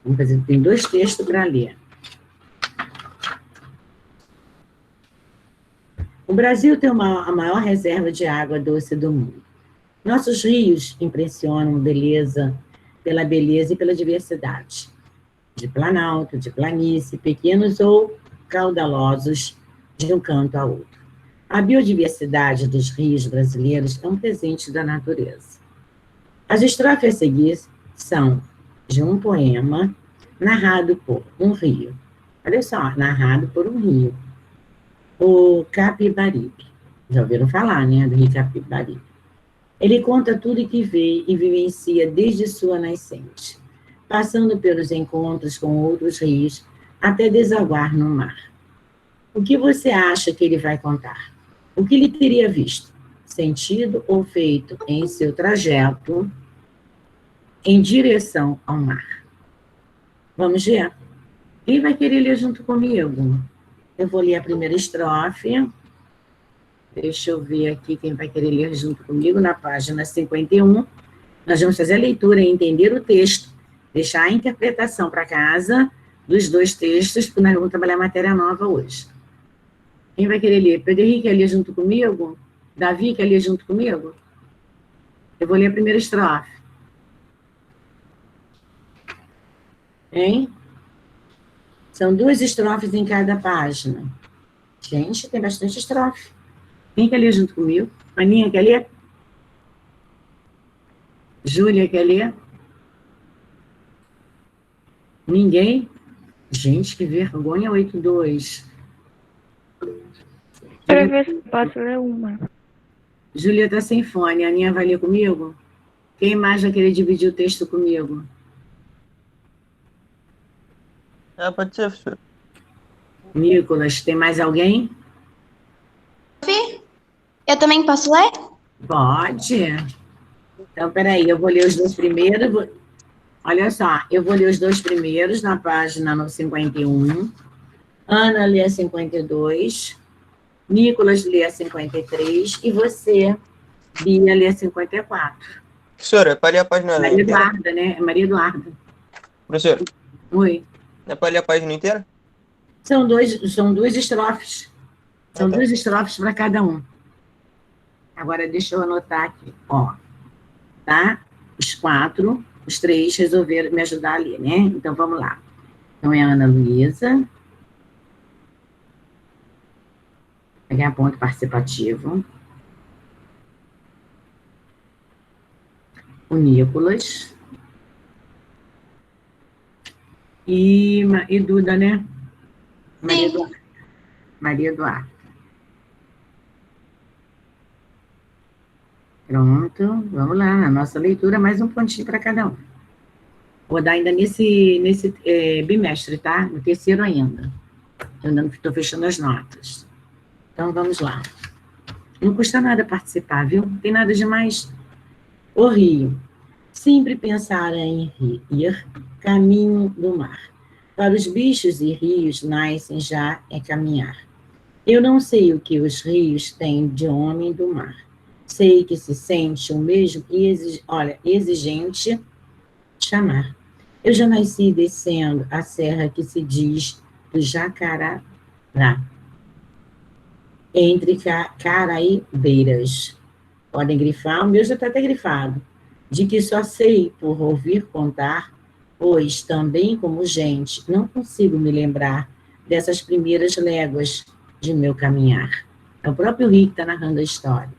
Vamos fazer, tem 2 textos para ler. O Brasil tem a maior reserva de água doce do mundo. Nossos rios impressionam pela beleza e pela diversidade. De planalto, de planície, pequenos ou caudalosos, de um canto a outro. A biodiversidade dos rios brasileiros é um presente da natureza. As estrofes a seguir são de um poema narrado por um rio. Olha só, narrado por um rio. O Capibaribe. Já ouviram falar, né, do rio Capibaribe. Ele conta tudo que vê e vivencia desde sua nascente, passando pelos encontros com outros rios até desaguar no mar. O que você acha que ele vai contar? O que ele teria visto, sentido ou feito em seu trajeto em direção ao mar? Vamos ver? Quem vai querer ler junto comigo? Eu vou ler a primeira estrofe. Deixa eu ver aqui quem vai querer ler junto comigo na página 51. Nós vamos fazer a leitura e entender o texto Deixar a interpretação para casa dos 2 textos, porque nós vamos trabalhar matéria nova hoje. Quem vai querer ler? Pedro quer ler junto comigo? Davi quer ler junto comigo? Eu vou ler a primeira estrofe. Hein? São 2 estrofes em cada página. Gente, tem bastante estrofe. Quem quer ler junto comigo? Aninha quer ler? Júlia quer ler? Ninguém? Gente, que vergonha, 8-2. Para ver se posso ler uma. Júlia tá sem fone. A Aninha vai ler comigo? Quem mais vai querer dividir o texto comigo? Pode ser, professor. Nicolas, tem mais alguém? Eu também posso ler? Pode. Então, peraí, eu vou ler os 2 primeiros. Olha só, eu vou ler os 2 primeiros na página 51. Ana lê a 52. Nicolas lê a 53. E você, Bia, lê a 54. Professora, é para ler a página Maria inteira? Eduarda, né? É Maria Eduarda. Professor, Oi. é para ler a página inteira? São 2 estrofes. São tá. 2 estrofes para cada um. Agora, deixa eu anotar aqui. Ó, tá? Os 3 resolveram me ajudar ali, né? Então, vamos lá. Então, é a Ana Luísa. Pegar ponto participativo. O Nicolas. E Duda, né? Maria Eduarda. Maria Eduarda. Pronto, vamos lá, na nossa leitura, mais um pontinho para cada um. Vou dar ainda nesse bimestre, tá? No 3º ainda. Eu ainda não estou fechando as notas. Então, vamos lá. Não custa nada participar, viu? Não tem nada demais. O rio. Sempre pensar em ir caminho do mar. Para os bichos e rios nascem já é caminhar. Eu não sei o que os rios têm de homem do mar. Sei que se sente o mesmo exigente chamar. Eu já nasci descendo a serra que se diz do Jacará, entre Caraíbeiras. Podem grifar, o meu já está até grifado. De que só sei por ouvir contar, pois também como gente não consigo me lembrar dessas primeiras léguas de meu caminhar. É o próprio Rio que está narrando a história.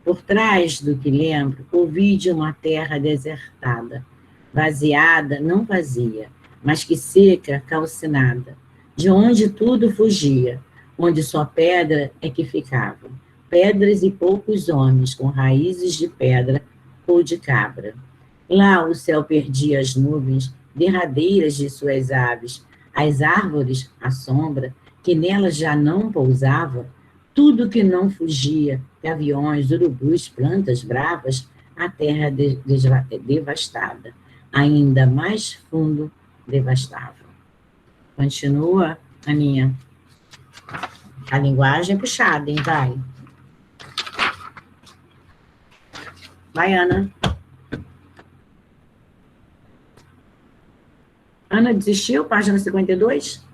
Por trás do que lembro, ouvi de uma terra desertada, vaziada, não vazia, mas que seca, calcinada, de onde tudo fugia, onde só pedra é que ficava, pedras e poucos homens com raízes de pedra ou de cabra. Lá o céu perdia as nuvens derradeiras de suas aves, as árvores, a sombra, que nelas já não pousava, tudo que não fugia, gaviões, urubus, plantas bravas, a terra devastada, ainda mais fundo devastava. Continua, Aninha. A linguagem é puxada, hein? Vai, Ana. Ana desistiu? Página 52?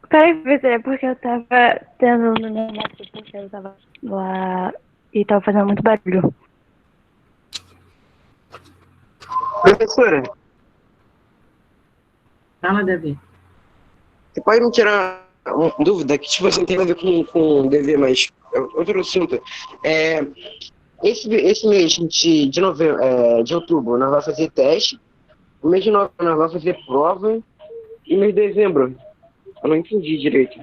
Peraí, professora, porque eu tava tendo no negócio, porque eu tava lá e tava fazendo muito barulho. Professora, Fala, Davi. você pode me tirar uma dúvida que tipo, assim, tem a ver com o dever, mas outro assunto. Esse mês de novembro, de outubro, nós vamos fazer teste. No mês de novembro, nós vamos fazer prova. E mês de dezembro, eu não entendi direito.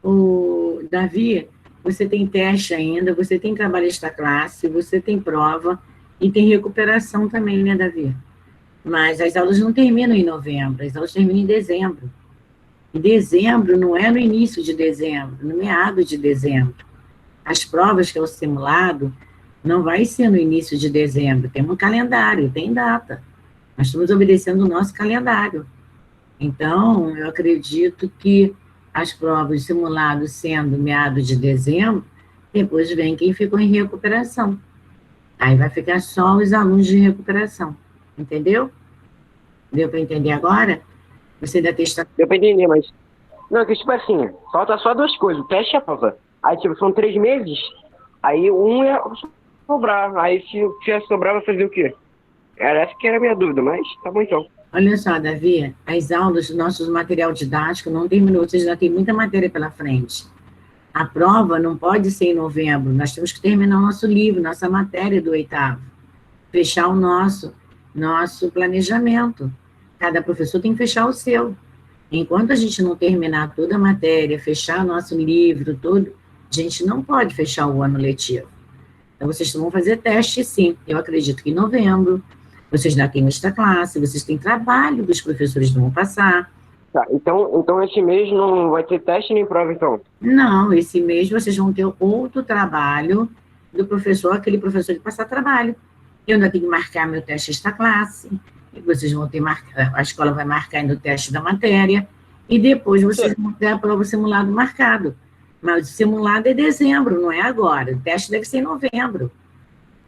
O Davi, você tem teste ainda, você tem trabalho extra classe, você tem prova e tem recuperação também, né, Davi? Mas as aulas não terminam em novembro, as aulas terminam em dezembro. E dezembro não é no início de dezembro, no meado de dezembro. As provas, que é o simulado, não vai ser no início de dezembro. Tem um calendário, tem data. Nós estamos obedecendo o nosso calendário. Então, eu acredito que as provas de simulado sendo meado de dezembro, depois vem quem ficou em recuperação. Aí vai ficar só os alunos de recuperação. Entendeu? Deu para entender agora? Você ainda testa. Deu pra entender, mas. Não, que tipo assim, falta só duas coisas, o teste e a prova. Aí, tipo, são 3 meses, aí um é sobrar. Aí se ia sobrar, vai fazer o quê? Era essa que era a minha dúvida, mas tá bom então. Olha só, Davi, as aulas, nosso material didático não terminou, você já tem muita matéria pela frente. A prova não pode ser em novembro, nós temos que terminar o nosso livro, nossa matéria do 8º, fechar o nosso planejamento. Cada professor tem que fechar o seu. Enquanto a gente não terminar toda a matéria, fechar o nosso livro, todo, a gente não pode fechar o ano letivo. Então, vocês vão fazer teste, sim. Eu acredito que em novembro, vocês já têm esta classe, vocês têm trabalho dos professores que vão passar. Tá, então esse mês não vai ter teste nem prova, então? Não, esse mês vocês vão ter outro trabalho do professor, aquele professor de passar trabalho. Eu ainda tenho que marcar meu teste esta classe, e vocês vão ter a escola vai marcar ainda o teste da matéria, e depois vocês vão ter a prova simulado marcado. Mas o simulado é dezembro, não é agora. O teste deve ser em novembro.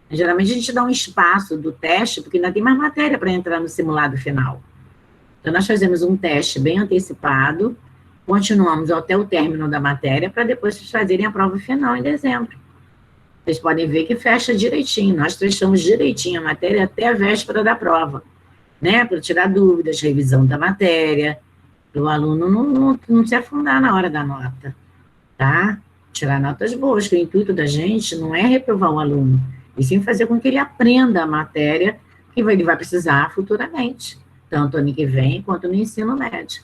Geralmente a gente dá um espaço do teste, porque ainda tem mais matéria para entrar no simulado final. Então, nós fazemos um teste bem antecipado, continuamos até o término da matéria, para depois vocês fazerem a prova final em dezembro. Vocês podem ver que fecha direitinho, nós fechamos direitinho a matéria até a véspera da prova, né? Para tirar dúvidas, revisão da matéria, para o aluno não se afundar na hora da nota, tá? Tirar notas boas, que o intuito da gente não é reprovar o aluno, e sim fazer com que ele aprenda a matéria que ele vai precisar futuramente, tanto ano que vem quanto no ensino médio.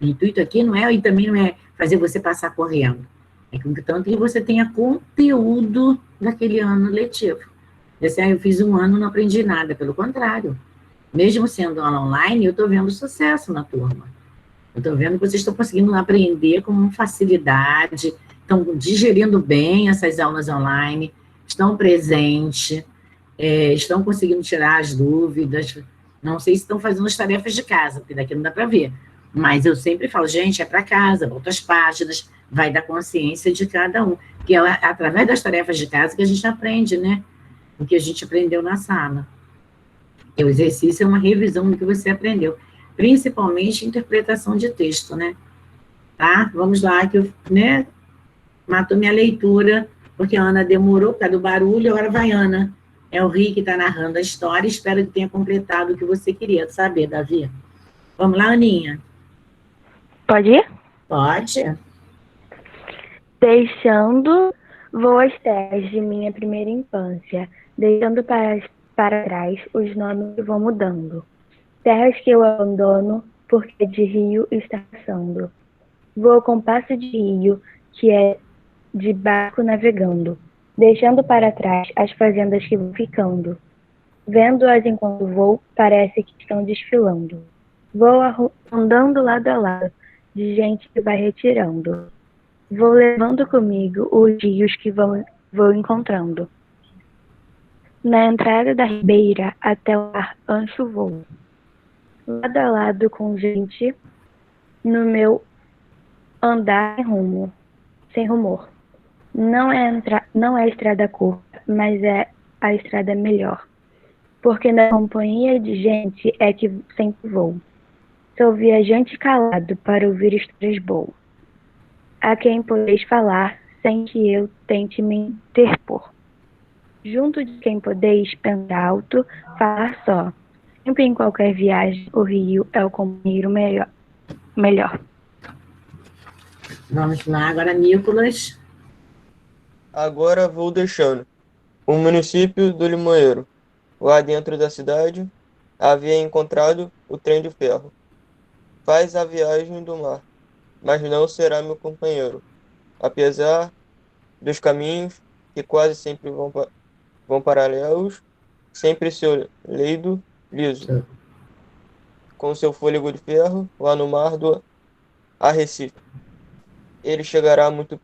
O intuito aqui não é, e também não é fazer você passar correndo, é com que tanto que você tenha conteúdo daquele ano letivo. Esse aí eu fiz um ano, não aprendi nada, pelo contrário. Mesmo sendo aula online, eu estou vendo sucesso na turma. Eu estou vendo que vocês estão conseguindo aprender com facilidade, estão digerindo bem essas aulas online, estão presentes, estão conseguindo tirar as dúvidas. Não sei se estão fazendo as tarefas de casa, porque daqui não dá para ver. Mas eu sempre falo, gente, é para casa, volta as páginas, vai da consciência de cada um. Porque é através das tarefas de casa que a gente aprende, né? O que a gente aprendeu na sala. E o exercício é uma revisão do que você aprendeu. Principalmente interpretação de texto, né? Tá? Vamos lá, que eu, né? Matou minha leitura, porque a Ana demorou por causa do barulho, agora vai Ana. É o Rick que está narrando a história, espero que tenha completado o que você queria saber, Davi. Vamos lá, Aninha? Pode ir? Pode. Deixando vou às terras de minha primeira infância, deixando para trás os nomes que vão mudando. Terras que eu abandono, porque de rio está passando. Vou com passo de rio, que é de barco navegando, deixando para trás as fazendas que vão ficando. Vendo-as enquanto vou, parece que estão desfilando. Vou andando lado a lado, de gente que vai retirando. Vou levando comigo os rios que vou encontrando. Na entrada da ribeira, até o mar ancho vou. Lado a lado com gente, no meu andar sem rumor. Não é estrada curta, mas é a estrada melhor. Porque na companhia de gente é que sempre vou. Sou viajante calado para ouvir histórias boas. A quem podeis falar, sem que eu tente me interpor. Junto de quem podeis pensar alto, falar só. Sempre em qualquer viagem, o rio é o companheiro melhor. Vamos lá, agora, Nicolas. Agora vou deixando. O município do Limoeiro. Lá dentro da cidade, havia encontrado o trem de ferro. Faz a viagem do mar, mas não será meu companheiro. Apesar dos caminhos que quase sempre vão paralelos, sempre seu leido liso, com seu fôlego de ferro, lá no mar do Arrecife. Ele chegará muito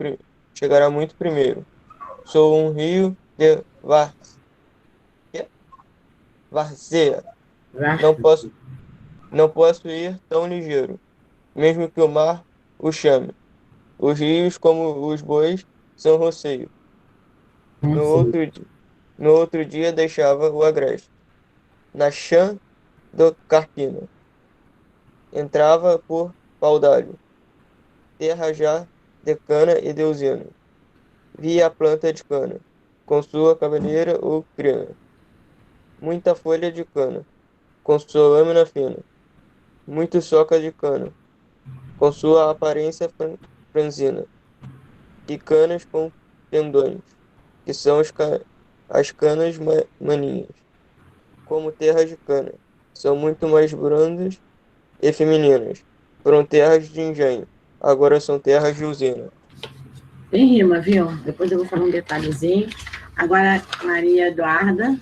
primeiro. Sou um rio de várzea. Não posso ir tão ligeiro, mesmo que o mar o chame. Os rios, como os bois, são roceio. No outro dia deixava o agreste. na chã do Carpino. Entrava por Paudalho, terra já de cana e de usina. Via a planta de cana, com sua cabeleira ou crina. Muita folha de cana, com sua lâmina fina. Muito soca de cana, com sua aparência franzina. E canas com pendões, que são as canas maninhas. Como terras de cana, são muito mais brandas e femininas. Foram terras de engenho, agora são terras de usina. Tem rima, viu? Depois eu vou falar um detalhezinho. Agora, Maria Eduarda.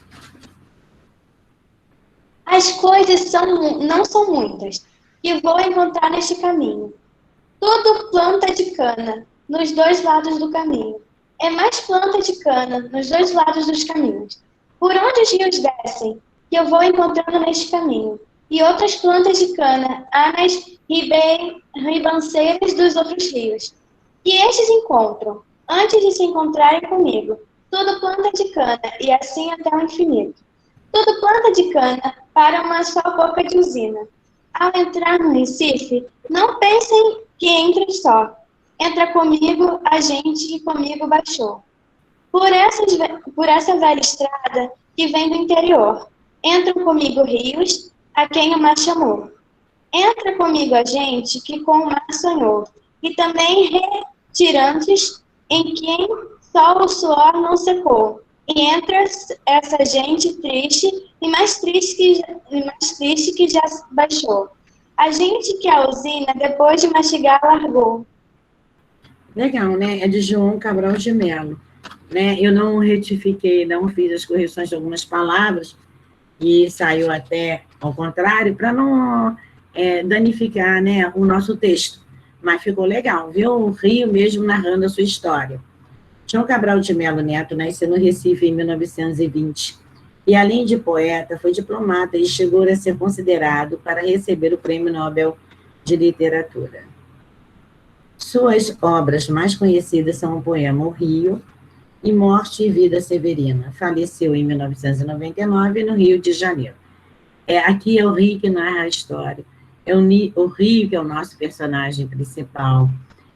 As coisas não são muitas, que vou encontrar neste caminho. Tudo planta de cana, nos dois lados do caminho. É mais planta de cana, nos dois lados dos caminhos. Por onde os rios descem, que eu vou encontrando neste caminho. E outras plantas de cana há nas ribanceiras dos outros rios. E estes encontram, antes de se encontrarem comigo. Tudo planta de cana, e assim até o infinito. Tudo planta de cana para uma só boca de usina. Ao entrar no Recife, não pensem que entre só. Entra comigo a gente que comigo baixou. Por essa velha estrada que vem do interior. Entram comigo rios, a quem o mar chamou. Entra comigo a gente que com o mar sonhou. E também retirantes em quem só o suor não secou. E entra essa gente triste e mais triste que já baixou. A gente que a usina, depois de mastigar, largou. Legal, né? É de João Cabral de Melo. Né? Eu não retifiquei, não fiz as correções de algumas palavras, e saiu até ao contrário, para não danificar, né, o nosso texto. Mas ficou legal, viu? O Rio mesmo narrando a sua história. João Cabral de Melo Neto nasceu no Recife em 1920 e, além de poeta, foi diplomata e chegou a ser considerado para receber o Prêmio Nobel de Literatura. Suas obras mais conhecidas são o poema O Rio e Morte e Vida Severina. Faleceu em 1999 no Rio de Janeiro. Aqui é o Rio que narra a história. É o Rio que é o nosso personagem principal.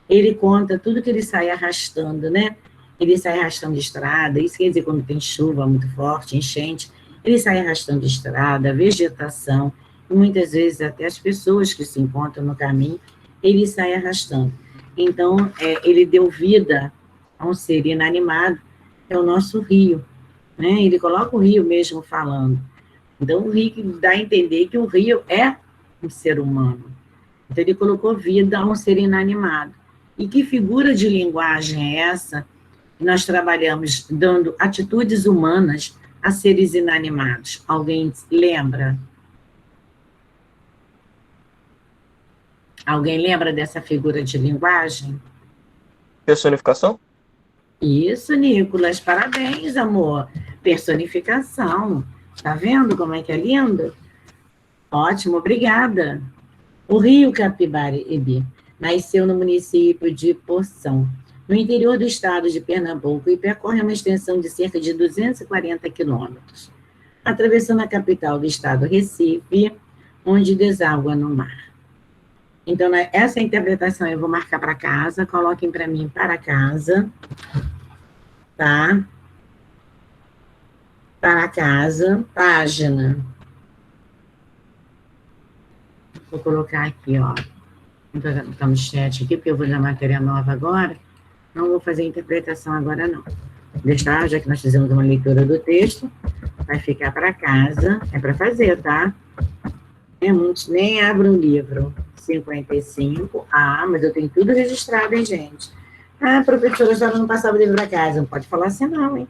Ele conta tudo que ele sai arrastando, né? Ele sai arrastando estrada, isso quer dizer quando tem chuva muito forte, enchente, ele sai arrastando estrada, vegetação, e muitas vezes até as pessoas que se encontram no caminho, ele sai arrastando. Então, ele deu vida a um ser inanimado, que é o nosso rio, né? Ele coloca o rio mesmo falando. Então, o rio que dá a entender que o rio é um ser humano. Então, ele colocou vida a um ser inanimado. E que figura de linguagem é essa? Nós trabalhamos dando atitudes humanas a seres inanimados. Alguém lembra? Alguém lembra dessa figura de linguagem? Personificação? Isso, Nicolas, parabéns, amor. Personificação. Tá vendo como é que é lindo? Ótimo, obrigada. O Rio Capibaribe nasceu no município de Poção, no interior do estado de Pernambuco, e percorre uma extensão de cerca de 240 quilômetros, atravessando a capital do estado, Recife, onde deságua no mar. Então, essa interpretação eu vou marcar para casa, coloquem para mim para casa, tá? Para casa, página. Vou colocar aqui, ó. Tá no chat aqui, porque eu vou dar matéria nova agora. Não vou fazer a interpretação agora, não. Deixar, já que nós fizemos uma leitura do texto, vai ficar para casa. É para fazer, tá? Muitos nem abrem o livro. 55. Ah, mas eu tenho tudo registrado, hein, gente? Ah, professora, a senhora não passava o livro para casa. Não pode falar assim, não, hein?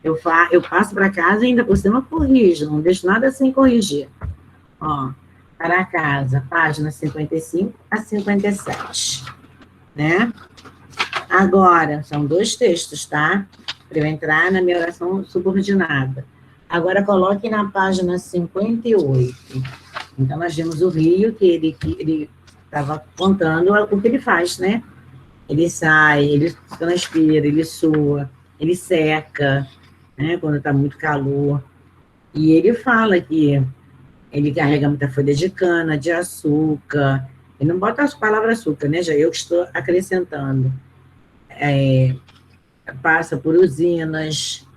Eu passo para casa e ainda por cima corrijo. Não deixo nada sem corrigir. Ó, para casa, página 55 a 57. Né? Agora, são 2 textos, tá? Para eu entrar na minha oração subordinada. Agora, coloque na página 58. Então, nós vimos o Rio, que ele estava contando o que ele faz, né? Ele sai, ele transpira, ele sua, ele seca, né? Quando está muito calor. E ele fala que ele carrega muita folha de cana, de açúcar. Ele não bota as palavras açúcar, né? Já eu que estou acrescentando. Passa por usinas.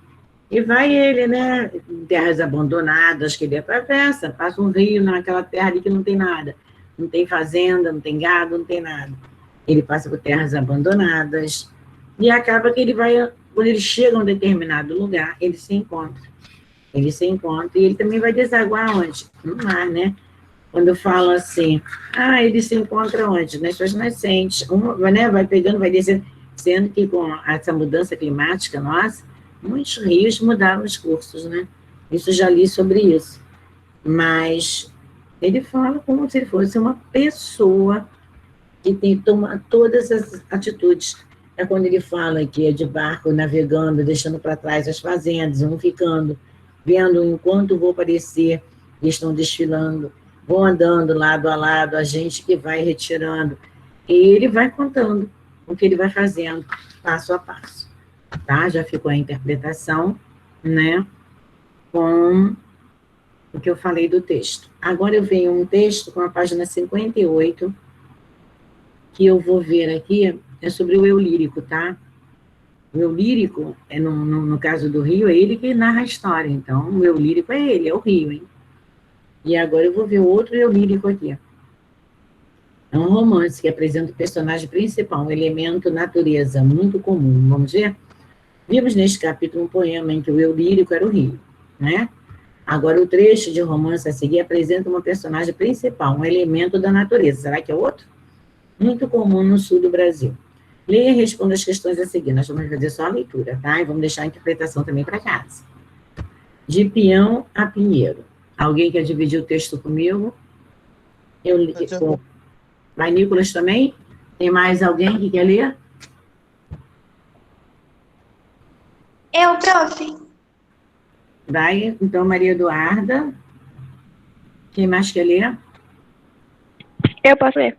E vai ele, né? Em terras abandonadas, que ele atravessa. Passa um rio naquela terra ali que não tem nada. Não tem fazenda, não tem gado, não tem nada. Ele passa por terras abandonadas. E acaba que ele vai, quando ele chega a um determinado lugar, ele se encontra. Ele se encontra e ele também vai desaguar onde? No mar, né? Quando eu falo assim, ele se encontra onde? Nas suas nascentes. Né? Vai pegando, vai descendo. Sendo que com essa mudança climática nossa, muitos rios mudaram os cursos, né? Isso já li sobre isso. Mas ele fala como se ele fosse uma pessoa que toma todas as atitudes. É quando ele fala que é de barco, navegando, deixando para trás as fazendas, vão ficando, vendo enquanto vou aparecer, estão desfilando, vão andando lado a lado, a gente que vai retirando. E ele vai contando o que ele vai fazendo, passo a passo. Tá? Já ficou a interpretação, né? Com o que eu falei do texto. Agora eu venho um texto com a página 58, que eu vou ver aqui, é sobre o eu lírico, tá? O eu lírico, no caso do Rio, é ele que narra a história. Então, o eu lírico é ele, é o Rio, hein? E agora eu vou ver outro eu lírico aqui. É um romance que apresenta o personagem principal, um elemento natureza muito comum. Vamos ver? Vimos neste capítulo um poema em que o eu lírico era o Rio, né? Agora, o trecho de romance a seguir apresenta uma personagem principal, um elemento da natureza. Será que é outro? Muito comum no sul do Brasil. Leia e responda as questões a seguir. Nós vamos fazer só a leitura, tá? E vamos deixar a interpretação também para casa. De Peão a Pinheiro. Alguém quer dividir o texto comigo? Vai, Nicolas, também? Tem mais alguém que quer ler? Eu, prof. Vai, então, Maria Eduarda. Quem mais quer ler? Eu posso ler.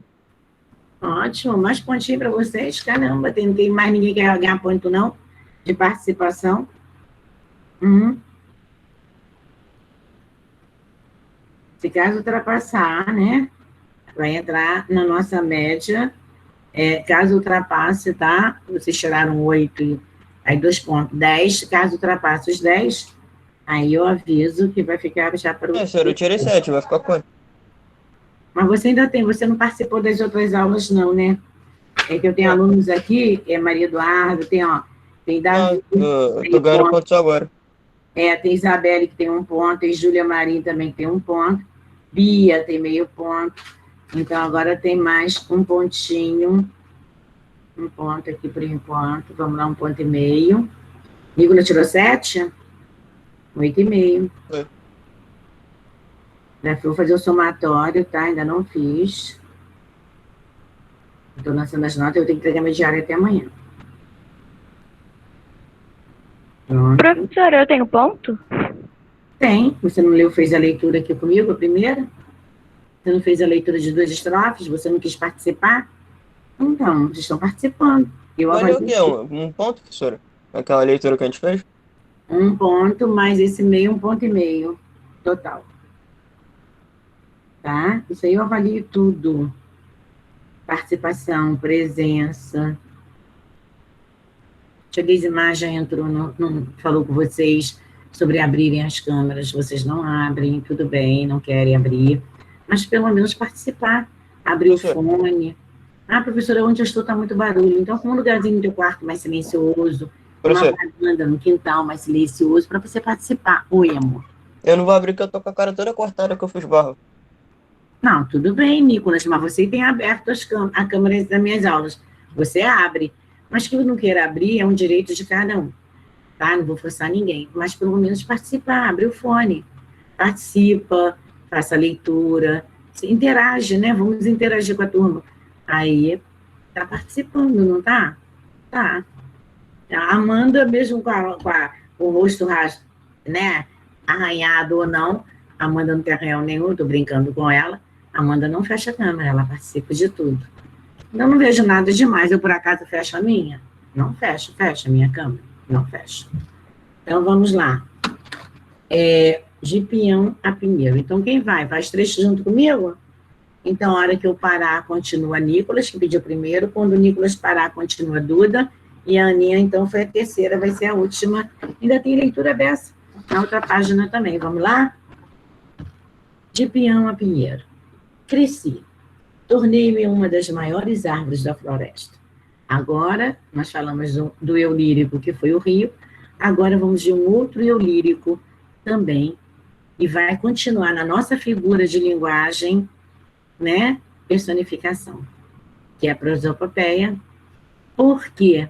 Ótimo, mais pontinho para vocês. Caramba, tem mais ninguém que quer ganhar ponto, não? De participação. Se caso ultrapassar, né? Vai entrar na nossa média. Caso ultrapasse, tá? Vocês tiraram 8, aí 2 pontos. 10, caso ultrapasse os 10, aí eu aviso que vai ficar já para o... senhora, eu tirei 7, vai ficar quanto? Mas você ainda tem, você não participou das outras aulas, não, né? É que eu tenho alunos aqui, Maria Eduardo, tem Davi. Eu tô ganhando pontos agora. Tem Isabelle, que tem 1 ponto, tem Júlia Marim também, que tem 1 ponto, Bia tem meio ponto, então agora tem mais 1 pontinho, 1 ponto aqui por enquanto, vamos lá, 1,5 ponto. Nicolas tirou 7? 8,5. Já fui fazer o somatório, tá? Ainda não fiz. Estou lançando as notas, eu tenho que entregar minha diária até amanhã. Pronto. Professora, eu tenho ponto? Tem. Você não fez a leitura aqui comigo, a primeira? Você não fez a leitura de 2 estrofes? Você não quis participar? Então, vocês estão participando. Valeu o quê? 1 ponto, professora? Aquela leitura que a gente fez? 1 ponto, mais esse meio, 1,5 ponto total. Tá? Isso aí eu avalio tudo. Participação, presença. Tia Guizimar já entrou, falou com vocês sobre abrirem as câmeras. Vocês não abrem, tudo bem, não querem abrir. Mas pelo menos participar. Abrir o fone. Professora, onde eu estou está muito barulho. Então, com um lugarzinho no teu quarto mais silencioso, uma varanda no quintal mais silencioso, para você participar. Oi, amor. Eu não vou abrir porque eu tô com a cara toda cortada que eu fiz barro. Não, tudo bem, Nicolas, mas você tem aberto a câmera das minhas aulas. Você abre. Mas que eu não queira abrir é um direito de cada um. Tá? Não vou forçar ninguém. Mas pelo menos participar, abre o fone. Participa, faça a leitura, interage, né? Vamos interagir com a turma. Aí, tá participando, não tá? Tá. A Amanda, mesmo com o rosto né, arranhado ou não, a Amanda não tem arranhão nenhum, tô brincando com ela, a Amanda não fecha a câmera, ela participa de tudo. Eu não vejo nada demais, eu por acaso fecho a minha? Não fecho, fecha a minha câmera, não fecho. Então, vamos lá. de Pião a Pinheiro. Então, quem vai? Vai os três junto comigo? Então, a hora que eu parar, continua Nicolas, que pediu primeiro. Quando o Nicolas parar, continua Duda. E a Aninha, então, foi a terceira, vai ser a última. Ainda tem leitura dessa na outra página também. Vamos lá? De Pião a Pinheiro. Cresci. Tornei-me uma das maiores árvores da floresta. Agora, nós falamos do eu lírico, que foi o rio. Agora vamos de um outro eu lírico também. E vai continuar na nossa figura de linguagem, né? Personificação, que é a prosopopeia. Por quê?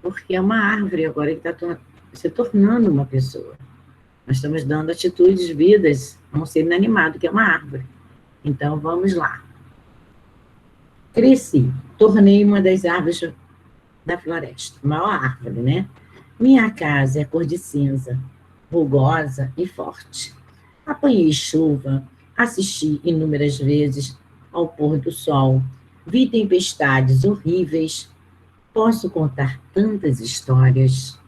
Porque é uma árvore agora que está se tornando uma pessoa. Nós estamos dando atitudes, vidas a um ser inanimado, que é uma árvore. Então, vamos lá. Cresci, tornei uma das árvores da floresta, maior árvore, né? Minha casa é cor de cinza, rugosa e forte. Apanhei chuva, assisti inúmeras vezes ao pôr do sol, vi tempestades horríveis. Posso contar tantas histórias.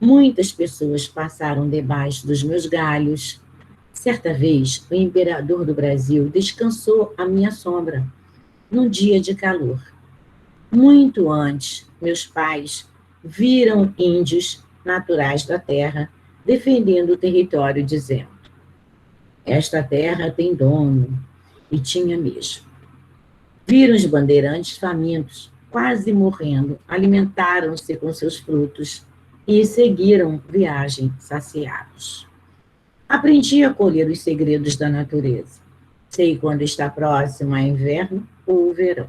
Muitas pessoas passaram debaixo dos meus galhos. Certa vez, o imperador do Brasil descansou à minha sombra, num dia de calor. Muito antes, meus pais viram índios naturais da terra defendendo o território, dizendo: esta terra tem dono, e tinha mesmo. Viram os bandeirantes famintos, quase morrendo, alimentaram-se com seus frutos e seguiram viagem saciados. Aprendi a colher os segredos da natureza. Sei quando está próximo a inverno ou o verão.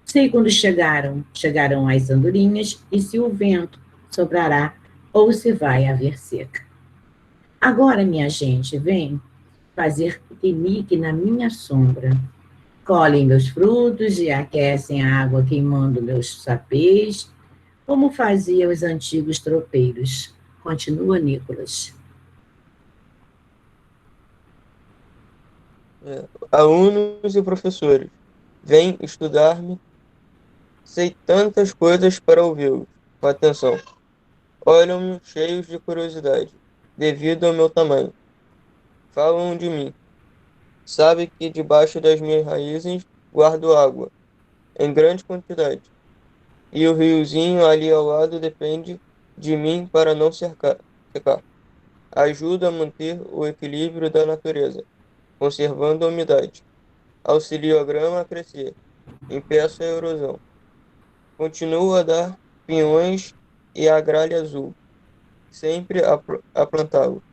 Sei quando chegarão as andorinhas e se o vento soprará ou se vai haver seca. Agora, minha gente, vem fazer piquenique na minha sombra. Colhem meus frutos e aquecem a água queimando meus sapês, como faziam os antigos tropeiros. Continua, Nicolas. Alunos e professores, vêm estudar-me. Sei tantas coisas para ouvi-los. Com atenção. Olham-me cheios de curiosidade, devido ao meu tamanho. Falam de mim. Sabe que debaixo das minhas raízes guardo água, em grande quantidade. E o riozinho ali ao lado depende de mim para não secar. Ajuda a manter o equilíbrio da natureza, conservando a umidade. Auxilia a grama a crescer, impeço a erosão. Continuo a dar pinhões e a gralha azul, sempre a plantá-lo.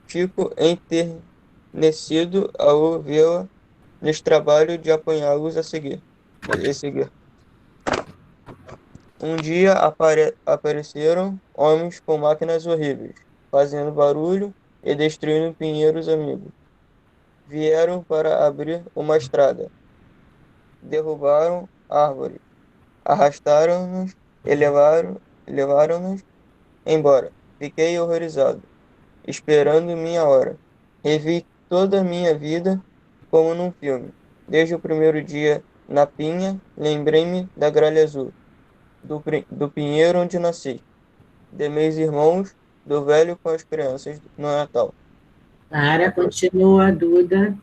Fico enternecido ao vê-la nesse trabalho de apanhá-los a seguir. Um dia apareceram homens com máquinas horríveis, fazendo barulho e destruindo pinheiros amigos. Vieram para abrir uma estrada. Derrubaram árvores, arrastaram-nos e levaram-nos embora. Fiquei horrorizado, esperando minha hora. Revi toda a minha vida como num filme. Desde o primeiro dia na pinha, lembrei-me da gralha azul, do pinheiro onde nasci, de meus irmãos, do velho com as crianças no Natal. Continua, Duda.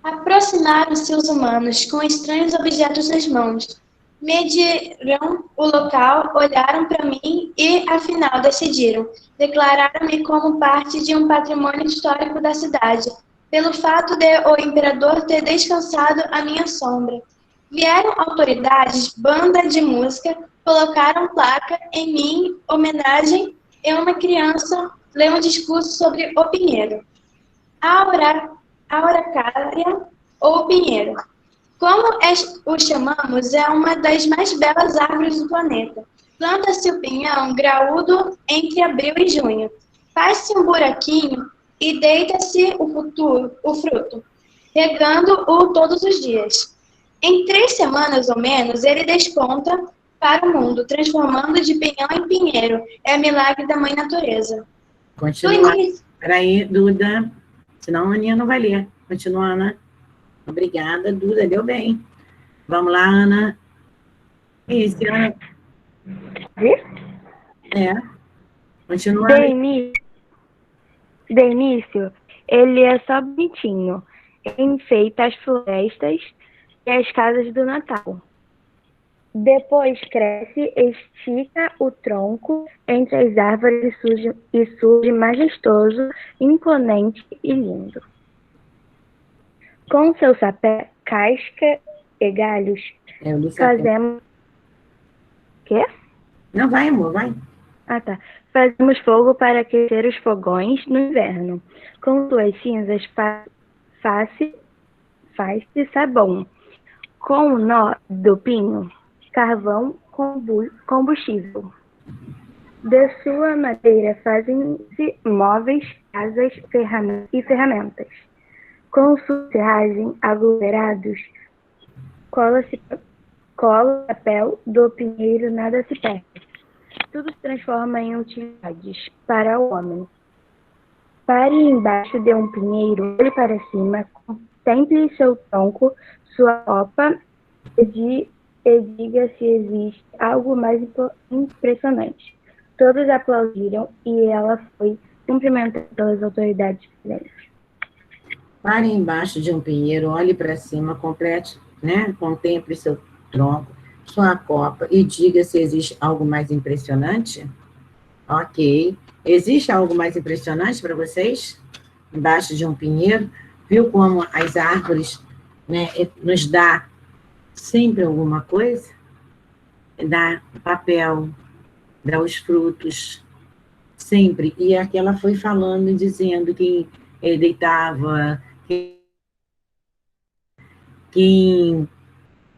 Aproximaram-se os humanos com estranhos objetos nas mãos. Mediram o local, olharam para mim e, afinal, decidiram. Declararam-me como parte de um patrimônio histórico da cidade, pelo fato de o imperador ter descansado à minha sombra. Vieram autoridades, banda de música, colocaram placa em minha homenagem e uma criança leu um discurso sobre o pinheiro. Araucária ou pinheiro. Como o chamamos, é uma das mais belas árvores do planeta. Planta-se o pinhão graúdo entre abril e junho. Faz-se um buraquinho e deita-se o fruto, regando-o todos os dias. Em 3 semanas ou menos, ele desponta para o mundo, transformando de pinhão em pinheiro. É milagre da mãe natureza. Continua. Peraí, Duda. Senão a Aninha não vai ler. Continua, Ana. Obrigada, Duda. Deu bem. Vamos lá, Ana. Isso, Ana. É. Continua. Bem, De início, ele é só bonitinho, enfeita as florestas e as casas do Natal. Depois cresce, estica o tronco entre as árvores e surge majestoso, imponente e lindo. Com seu sapé, casca e galhos, Eu li sapé. fazemos... Quê? Não, vai, amor, vai. Ah, tá. Fazemos fogo para aquecer os fogões no inverno. Com suas cinzas faz-se sabão. Com o nó do pinho, carvão combustível. De sua madeira fazem-se móveis, casas e ferramentas. Com sua serragem aglomerados, cola, papel, do pinheiro nada se perde. Tudo se transforma em utilidades para o homem. Pare embaixo de um pinheiro, olhe para cima, contemple seu tronco, sua copa e diga se existe algo mais impressionante. Todos aplaudiram e ela foi cumprimentada pelas autoridades presentes. Pare embaixo de um pinheiro, olhe para cima, contemple seu tronco, sua copa e diga se existe algo mais impressionante. Ok. Existe algo mais impressionante para vocês? Embaixo de um pinheiro. Viu como as árvores, né, nos dá sempre alguma coisa? Dá papel, dá os frutos, sempre. E aqui ela foi falando e dizendo que deitava,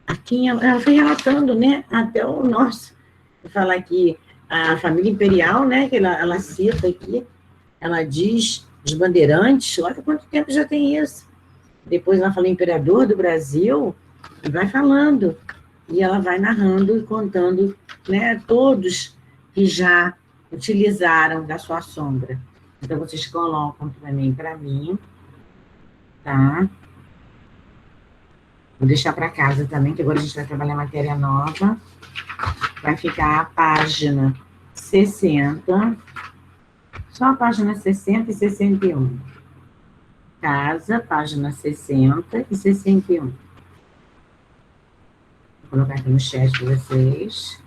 aqui ela foi relatando, né, até o nosso, vou falar aqui, a família imperial, né, que ela cita aqui, ela diz, os bandeirantes, olha quanto tempo já tem isso. Depois ela fala imperador do Brasil, e vai falando, e ela vai narrando e contando, né, todos que já utilizaram da sua sombra. Então, vocês colocam também para mim, tá? Vou deixar para casa também, que agora a gente vai trabalhar matéria nova. Vai ficar a página 60, só a página 60 e 61. Casa, página 60 e 61. Vou colocar aqui no chat para vocês.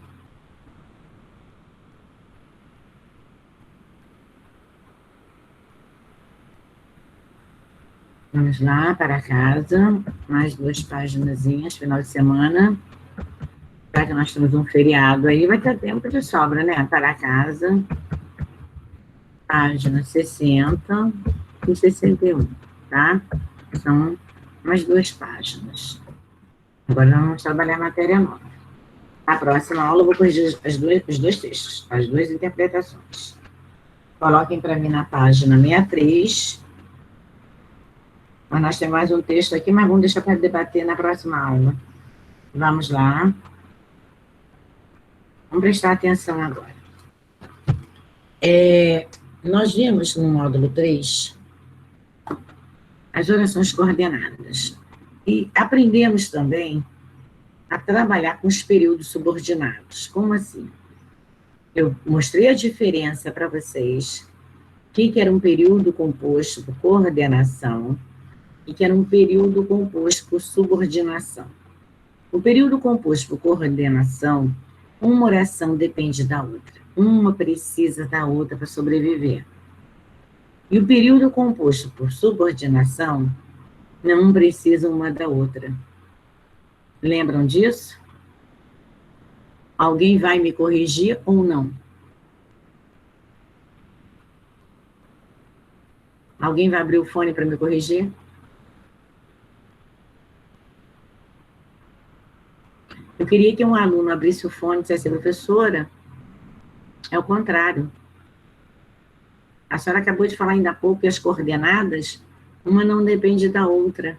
Vamos lá, para casa, mais 2 páginazinhas, final de semana. Já que nós temos um feriado aí, vai ter tempo de sobra, né? Para casa, página 60 e 61, tá? São mais 2 páginas. Agora vamos trabalhar a matéria nova. Na próxima aula eu vou corrigir os dois textos, as 2 interpretações. Coloquem para mim na página 63. Mas nós temos mais um texto aqui, mas vamos deixar para debater na próxima aula. Vamos lá. Vamos prestar atenção agora. Nós vimos no módulo 3 as orações coordenadas. E aprendemos também a trabalhar com os períodos subordinados. Como assim? Eu mostrei a diferença para vocês, que era um período composto por coordenação e que era um período composto por subordinação. O período composto por coordenação, uma oração depende da outra. Uma precisa da outra para sobreviver. E o período composto por subordinação, não precisa uma da outra. Lembram disso? Alguém vai me corrigir ou não? Alguém vai abrir o fone para me corrigir? Eu queria que um aluno abrisse o fone e dissesse, professora, é o contrário. A senhora acabou de falar ainda há pouco que as coordenadas, uma não depende da outra.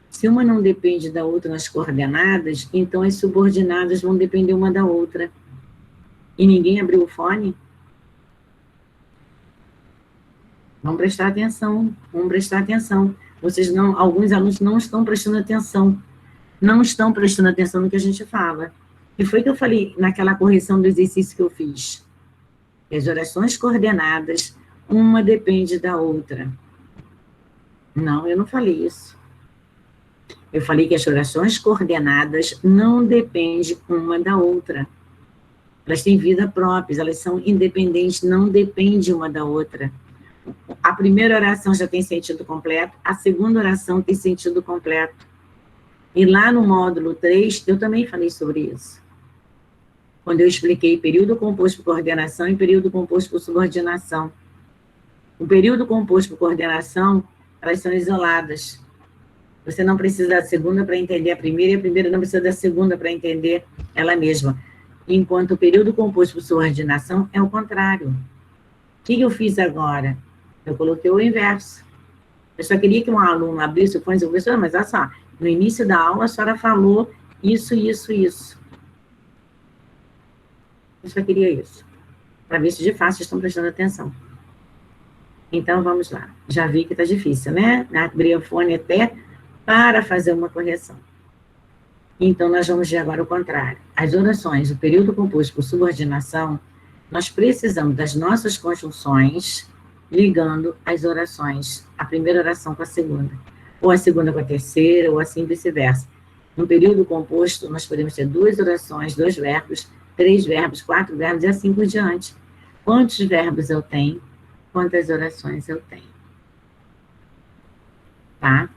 Se uma não depende da outra nas coordenadas, então as subordinadas vão depender uma da outra. E ninguém abriu o fone? Vamos prestar atenção, vamos prestar atenção. Alguns alunos não estão prestando atenção. Não estão prestando atenção no que a gente fala. E foi que eu falei naquela correção do exercício que eu fiz. As orações coordenadas, uma depende da outra. Não, eu não falei isso. Eu falei que as orações coordenadas não dependem uma da outra. Elas têm vida própria, elas são independentes, não dependem uma da outra. A primeira oração já tem sentido completo, a segunda oração tem sentido completo. E lá no módulo 3, eu também falei sobre isso. Quando eu expliquei período composto por coordenação e período composto por subordinação. O período composto por coordenação, elas são isoladas. Você não precisa da segunda para entender a primeira, e a primeira não precisa da segunda para entender ela mesma. Enquanto o período composto por subordinação é o contrário. O que eu fiz agora? Eu coloquei o inverso. Eu só queria que um aluno abrisse o fone e disse, mas olha só, no início da aula a senhora falou isso, isso, isso. Eu só queria isso. Para ver se de fato vocês estão prestando atenção. Então, vamos lá. Já vi que está difícil, né? Abri o fone até para fazer uma correção. Então, nós vamos ver agora o contrário. As orações, o período composto por subordinação, nós precisamos das nossas conjunções ligando as orações, a primeira oração com a segunda, ou a segunda com a terceira, ou assim vice-versa. No período composto, nós podemos ter 2 orações, 2 verbos, 3 verbos, 4 verbos, e assim por diante. Quantos verbos eu tenho? Quantas orações eu tenho? Tá?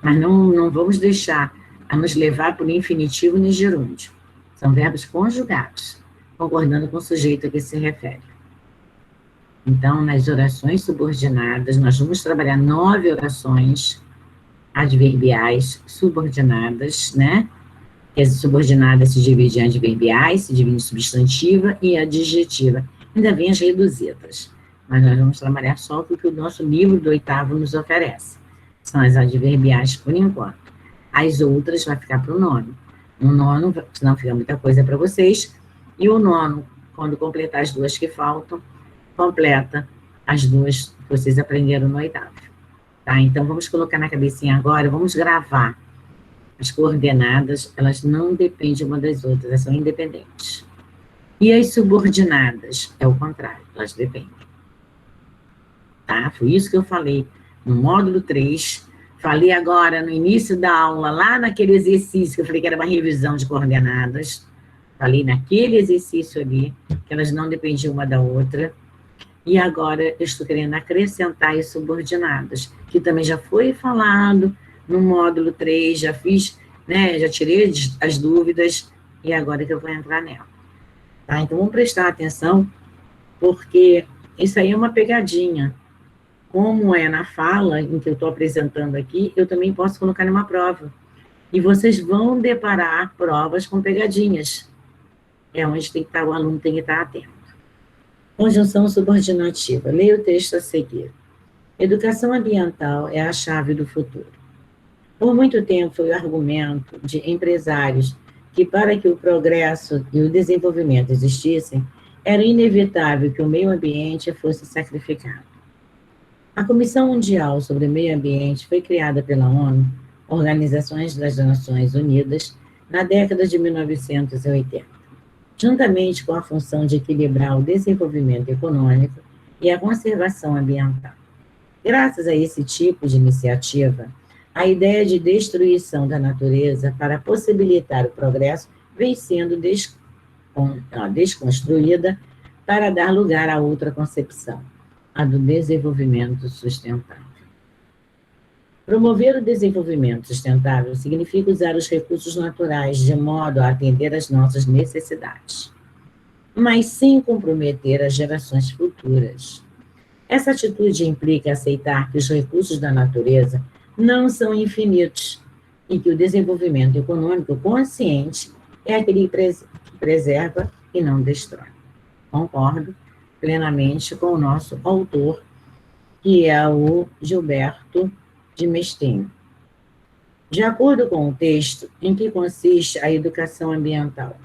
Mas não vamos deixar a nos levar por infinitivo nem gerúndio. São verbos conjugados, concordando com o sujeito a que se refere. Então, nas orações subordinadas, nós vamos trabalhar 9 orações adverbiais subordinadas, né? Que as subordinadas se dividem em adverbiais, se dividem em substantiva e adjetiva. Ainda vem as reduzidas. Mas nós vamos trabalhar só com o que o nosso livro do 8º nos oferece. São as adverbiais por enquanto. As outras vai ficar para o 9º. No 9º, senão fica muita coisa para vocês. E o 9º, quando completar as 2 que faltam, completa as 2 que vocês aprenderam no 8º. Tá? Então, vamos colocar na cabecinha agora, vamos gravar. As coordenadas, elas não dependem uma das outras, elas são independentes. E as subordinadas, é o contrário, elas dependem. Tá? Foi isso que eu falei no módulo 3, falei agora no início da aula, lá naquele exercício que eu falei que era uma revisão de coordenadas, falei naquele exercício ali, que elas não dependiam uma da outra, e agora eu estou querendo acrescentar as subordinadas, que também já foi falado no módulo 3, já fiz, né, já tirei as dúvidas, e agora que eu vou entrar nela. Tá? Então, vamos prestar atenção, porque isso aí é uma pegadinha. Como é na fala, em que eu estou apresentando aqui, eu também posso colocar numa prova. E vocês vão deparar provas com pegadinhas. É onde tem que estar, o aluno tem que estar atento. Conjunção subordinativa. Leia o texto a seguir. Educação ambiental é a chave do futuro. Por muito tempo foi o argumento de empresários que, para que o progresso e o desenvolvimento existissem, era inevitável que o meio ambiente fosse sacrificado. A Comissão Mundial sobre o Meio Ambiente foi criada pela ONU, Organizações das Nações Unidas, na década de 1980, juntamente com a função de equilibrar o desenvolvimento econômico e a conservação ambiental. Graças a esse tipo de iniciativa, a ideia de destruição da natureza para possibilitar o progresso vem sendo desconstruída para dar lugar a outra concepção, a do desenvolvimento sustentável. Promover o desenvolvimento sustentável significa usar os recursos naturais de modo a atender às nossas necessidades, mas sem comprometer as gerações futuras. Essa atitude implica aceitar que os recursos da natureza não são infinitos e que o desenvolvimento econômico consciente é aquele que preserva e não destrói. Concordo plenamente com o nosso autor, que é o Gilberto de Mestinho. De acordo com o texto, em que consiste a educação ambiental?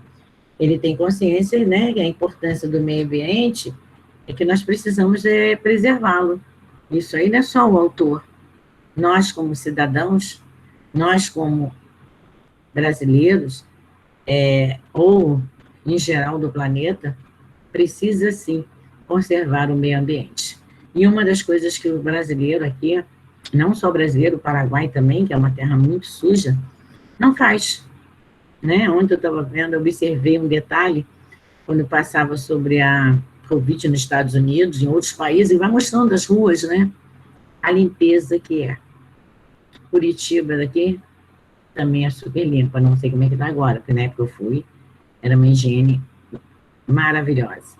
Ele tem consciência, né, que a importância do meio ambiente é que nós precisamos preservá-lo. Isso aí não é só o autor. Nós, como cidadãos, nós, como brasileiros, ou, em geral, do planeta, precisa, sim, conservar o meio ambiente. E uma das coisas que o brasileiro aqui, não só o brasileiro, o Paraguai também, que é uma terra muito suja, não faz. Né? Ontem eu estava vendo, eu observei um detalhe, quando passava sobre a Covid nos Estados Unidos, em outros países, e vai mostrando as ruas, né? A limpeza que é. Curitiba daqui também é super limpa, não sei como é que está agora, porque na época eu fui, era uma higiene maravilhosa.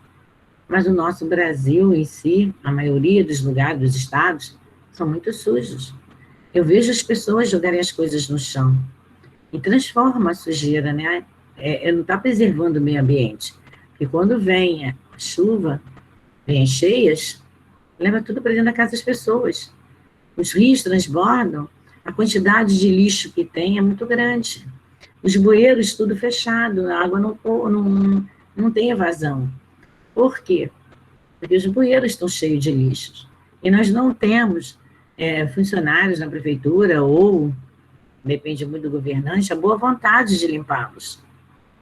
Mas o nosso Brasil em si, a maioria dos lugares, dos estados, são muito sujos. Eu vejo as pessoas jogarem as coisas no chão e transforma a sujeira, né? Não está preservando o meio ambiente. Porque quando vem a chuva, vem as cheias, leva tudo para dentro da casa das pessoas. Os rios transbordam, a quantidade de lixo que tem é muito grande. Os bueiros tudo fechado, a água não tem evasão. Por quê? Porque os bueiros estão cheios de lixos. E nós não temos funcionários na prefeitura ou, depende muito do governante, a boa vontade de limpá-los.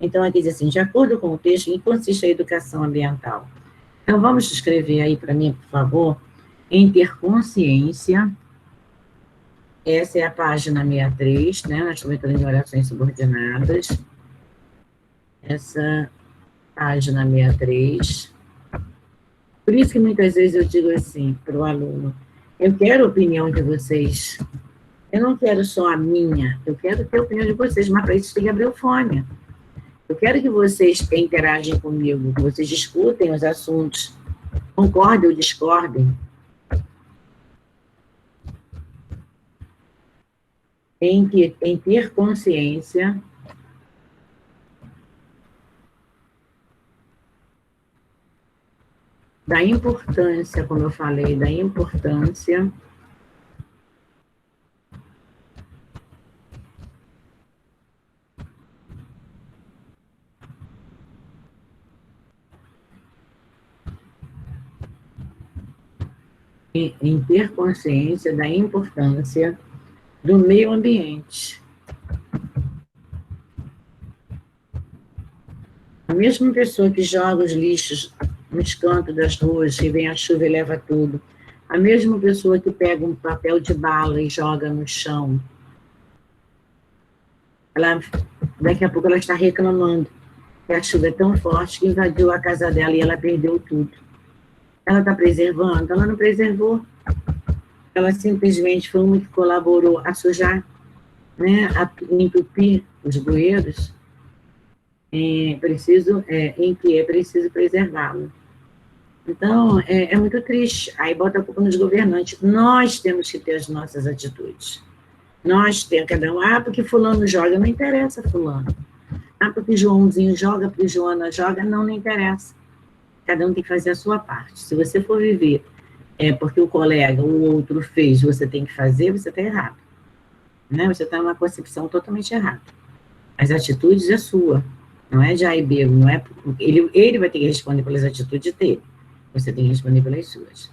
Então, aqui diz assim, de acordo com o texto, em que consiste a educação ambiental? Então, vamos escrever aí para mim, por favor, em ter consciência. Essa é a página 63, né? Nós estamos entrando em orações subordinadas. Essa página 63. Por isso que muitas vezes eu digo assim para o aluno, eu quero a opinião de vocês, eu não quero só a minha, eu quero ter a opinião de vocês, mas para isso tem que abrir o fone. Eu quero que vocês interagem comigo, que vocês discutem os assuntos, concordem ou discordem, em ter consciência da importância, como eu falei, da importância em ter consciência da importância do meio ambiente. A mesma pessoa que joga os lixos nos cantos das ruas, e vem a chuva e leva tudo, a mesma pessoa que pega um papel de bala e joga no chão, daqui a pouco ela está reclamando que a chuva é tão forte que invadiu a casa dela e ela perdeu tudo. Ela está preservando? Ela não preservou. Ela simplesmente foi uma que colaborou a sujar, né, a entupir os bueiros, em que é preciso preservá-lo. Então, é muito triste. Aí bota a culpa nos governantes. Nós temos que ter as nossas atitudes. Nós temos, cada um, porque fulano joga, não interessa fulano. Porque Joãozinho joga, porque Joana joga, não interessa. Cada um tem que fazer a sua parte. Se você for viver porque o colega, o outro fez, você tem que fazer, você está errado. Né? Você está numa concepção totalmente errada. As atitudes é sua, não é de A e B, não é, ele vai ter que responder pelas atitudes dele, você tem que responder pelas suas.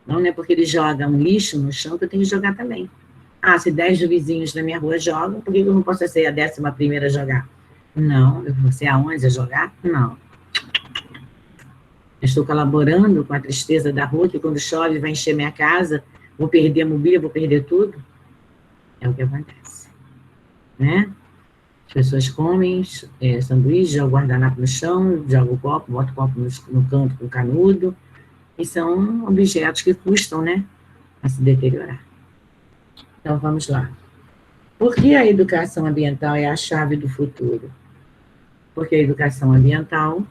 Não é porque ele joga um lixo no chão que eu tenho que jogar também. Se 10 vizinhos da minha rua jogam, por que eu não posso ser a 11ª a jogar? Não, eu vou ser a 11 a jogar? Não. Eu estou colaborando com a tristeza da rua, que quando chove vai encher minha casa, vou perder a mobília, vou perder tudo. É o que acontece. Né? As pessoas comem sanduíche, jogam o guardanapo no chão, jogam o copo, botam o copo no canto com canudo, e são objetos que custam, né, a se deteriorar. Então, vamos lá. Por que a educação ambiental é a chave do futuro? Porque a educação ambiental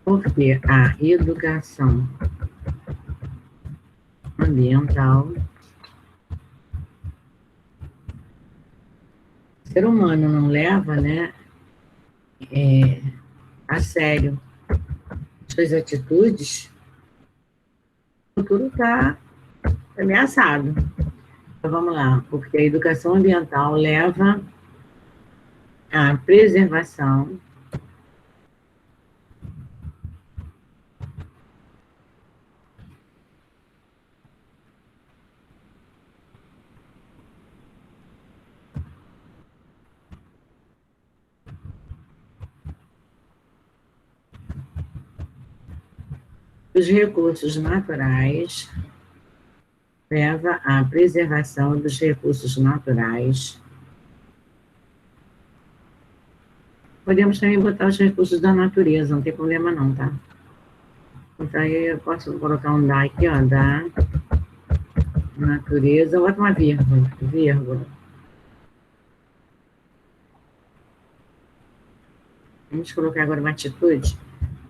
o ser humano não leva, né, a sério suas atitudes, o futuro está ameaçado. Então, vamos lá, porque a educação ambiental leva à preservação Os recursos naturais leva à preservação dos recursos naturais. Podemos também botar os recursos da natureza, não tem problema não, tá? Então aí eu posso colocar um da aqui, ó, da natureza, bota uma vírgula. Vamos colocar agora uma atitude.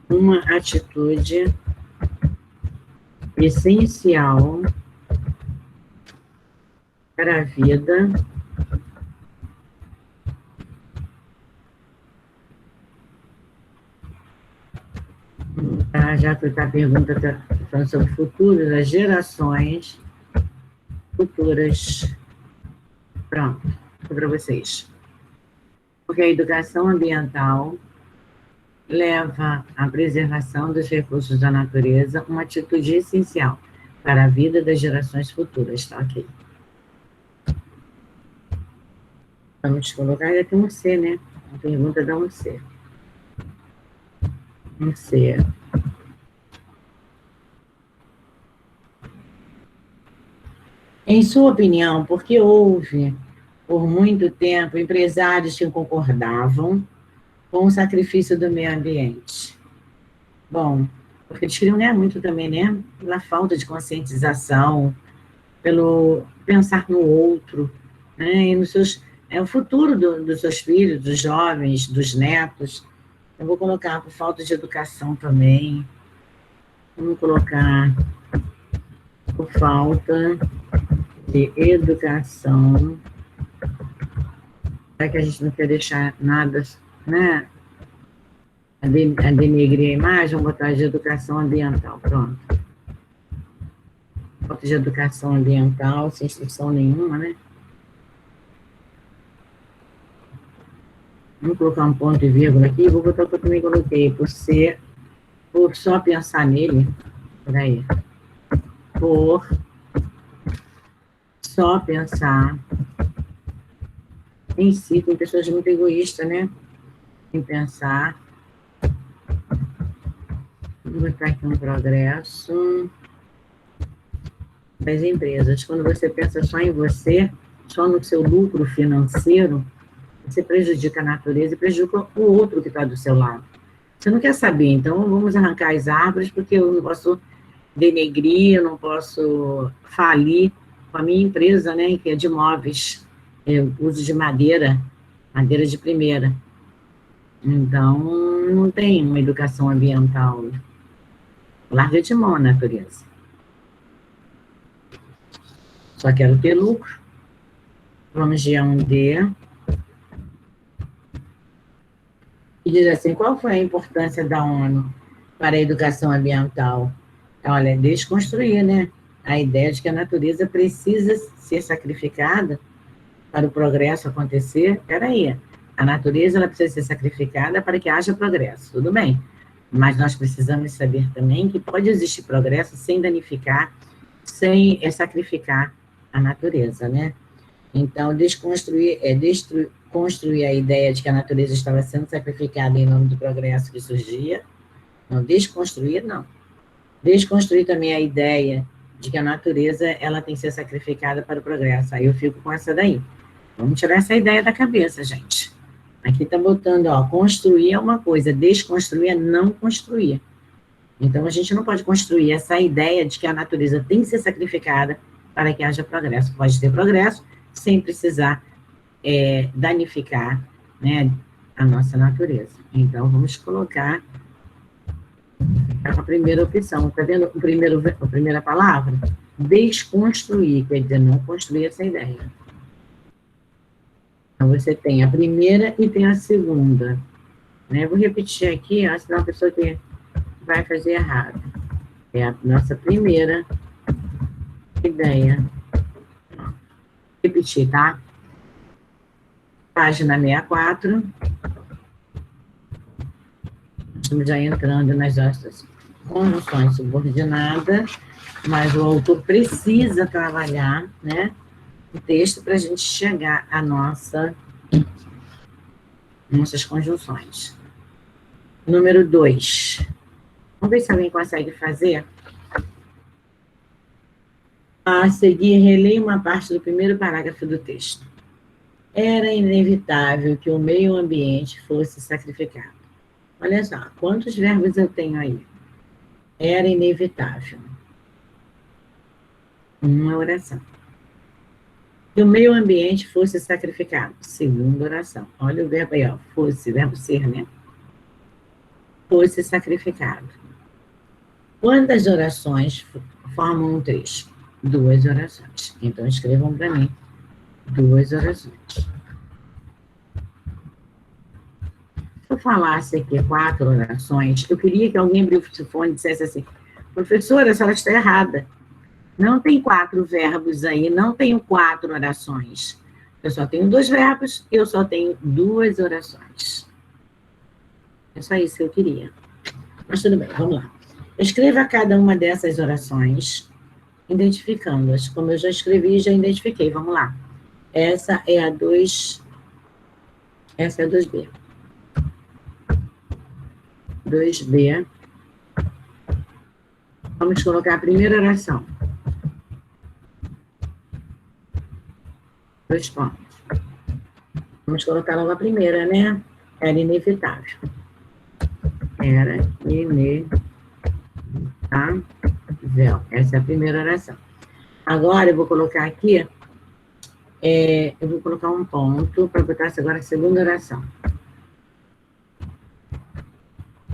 Uma atitude essencial para a vida já que a pergunta está falando sobre o futuro das gerações futuras. Pronto, para vocês. Porque a educação ambiental leva à preservação dos recursos da natureza, uma atitude essencial para a vida das gerações futuras, tá ok? Vamos colocar aqui um C, né? A pergunta dá um C. Um C. Em sua opinião, por que houve, por muito tempo, empresários que concordavam com o sacrifício do meio ambiente? Bom, porque eles queriam ganhar muito também, né? Pela falta de conscientização, pelo pensar no outro, né? E nos seus, o futuro dos seus filhos, dos jovens, dos netos. Eu vou colocar por falta de educação também. Vamos colocar por falta de educação. É que a gente não quer deixar nada, né? A denegrir a imagem, vamos botar de educação ambiental, pronto. Falta de educação ambiental, sem instrução nenhuma, né? Vamos colocar um ponto e vírgula aqui, vou botar o que eu também coloquei, por só pensar nele, peraí, por só pensar em si, tem pessoas muito egoístas, né? Em pensar. Vou botar aqui um progresso das empresas. Quando você pensa só em você, só no seu lucro financeiro, você prejudica a natureza e prejudica o outro que está do seu lado. Você não quer saber, então vamos arrancar as árvores, porque eu não posso denegrir, eu não posso falir com a minha empresa, né, que é de móveis, uso de madeira de primeira. Então, não tem uma educação ambiental. Larga de mão a natureza. Só quero ter lucro. Vamos de A1D. E diz assim, qual foi a importância da ONU para a educação ambiental? Olha, desconstruir, né? A ideia de que a natureza precisa ser sacrificada para o progresso acontecer. Peraí, a natureza ela precisa ser sacrificada para que haja progresso, tudo bem. Mas nós precisamos saber também que pode existir progresso sem danificar, sem sacrificar a natureza, né? Então, construir a ideia de que a natureza estava sendo sacrificada em nome do progresso que surgia. Não, desconstruir, não. Desconstruir também a ideia de que a natureza ela tem que ser sacrificada para o progresso. Aí eu fico com essa daí. Vamos tirar essa ideia da cabeça, gente. Aqui está botando, ó, construir é uma coisa, desconstruir é não construir. Então, a gente não pode construir essa ideia de que a natureza tem que ser sacrificada para que haja progresso. Pode ter progresso sem precisar danificar, né, a nossa natureza. Então, vamos colocar a primeira opção. Está vendo a primeira palavra? Desconstruir, quer dizer, não construir essa ideia. Então, você tem a primeira e tem a segunda. Né? Vou repetir aqui, ó, senão a pessoa que vai fazer errado. É a nossa primeira ideia. Repetir, tá? Página 64. Estamos já entrando nas nossas conjunções subordinadas, mas o autor precisa trabalhar, né, o texto para a gente chegar a nossas conjunções. Número 2. Vamos ver se alguém consegue fazer. A seguir, releia uma parte do primeiro parágrafo do texto. Era inevitável que o meio ambiente fosse sacrificado. Olha só, quantos verbos eu tenho aí? Era inevitável. Uma oração. Que o meio ambiente fosse sacrificado. Segunda oração. Olha o verbo aí, ó. Fosse, verbo ser, né? Fosse sacrificado. Quantas orações formam um trecho? 2 orações. Então, escrevam para mim 2 orações. Se eu falasse aqui 4 orações, eu queria que alguém abrisse o fone e dissesse assim, professora, a senhora está errada. Não tem 4 verbos aí, não tenho 4 orações. Eu só tenho 2 verbos, eu só tenho 2 orações. É só isso que eu queria. Mas tudo bem, vamos lá. Escreva cada uma dessas orações, identificando-as. Como eu já escrevi, já identifiquei. Vamos lá. Essa é a 2. Essa é a 2B. 2B. Vamos colocar a primeira oração. 2 pontos. Vamos colocar logo a primeira, né? Era inevitável. Era inevitável. Essa é a primeira oração. Agora eu vou colocar aqui, eu vou colocar um ponto para botar agora a segunda oração.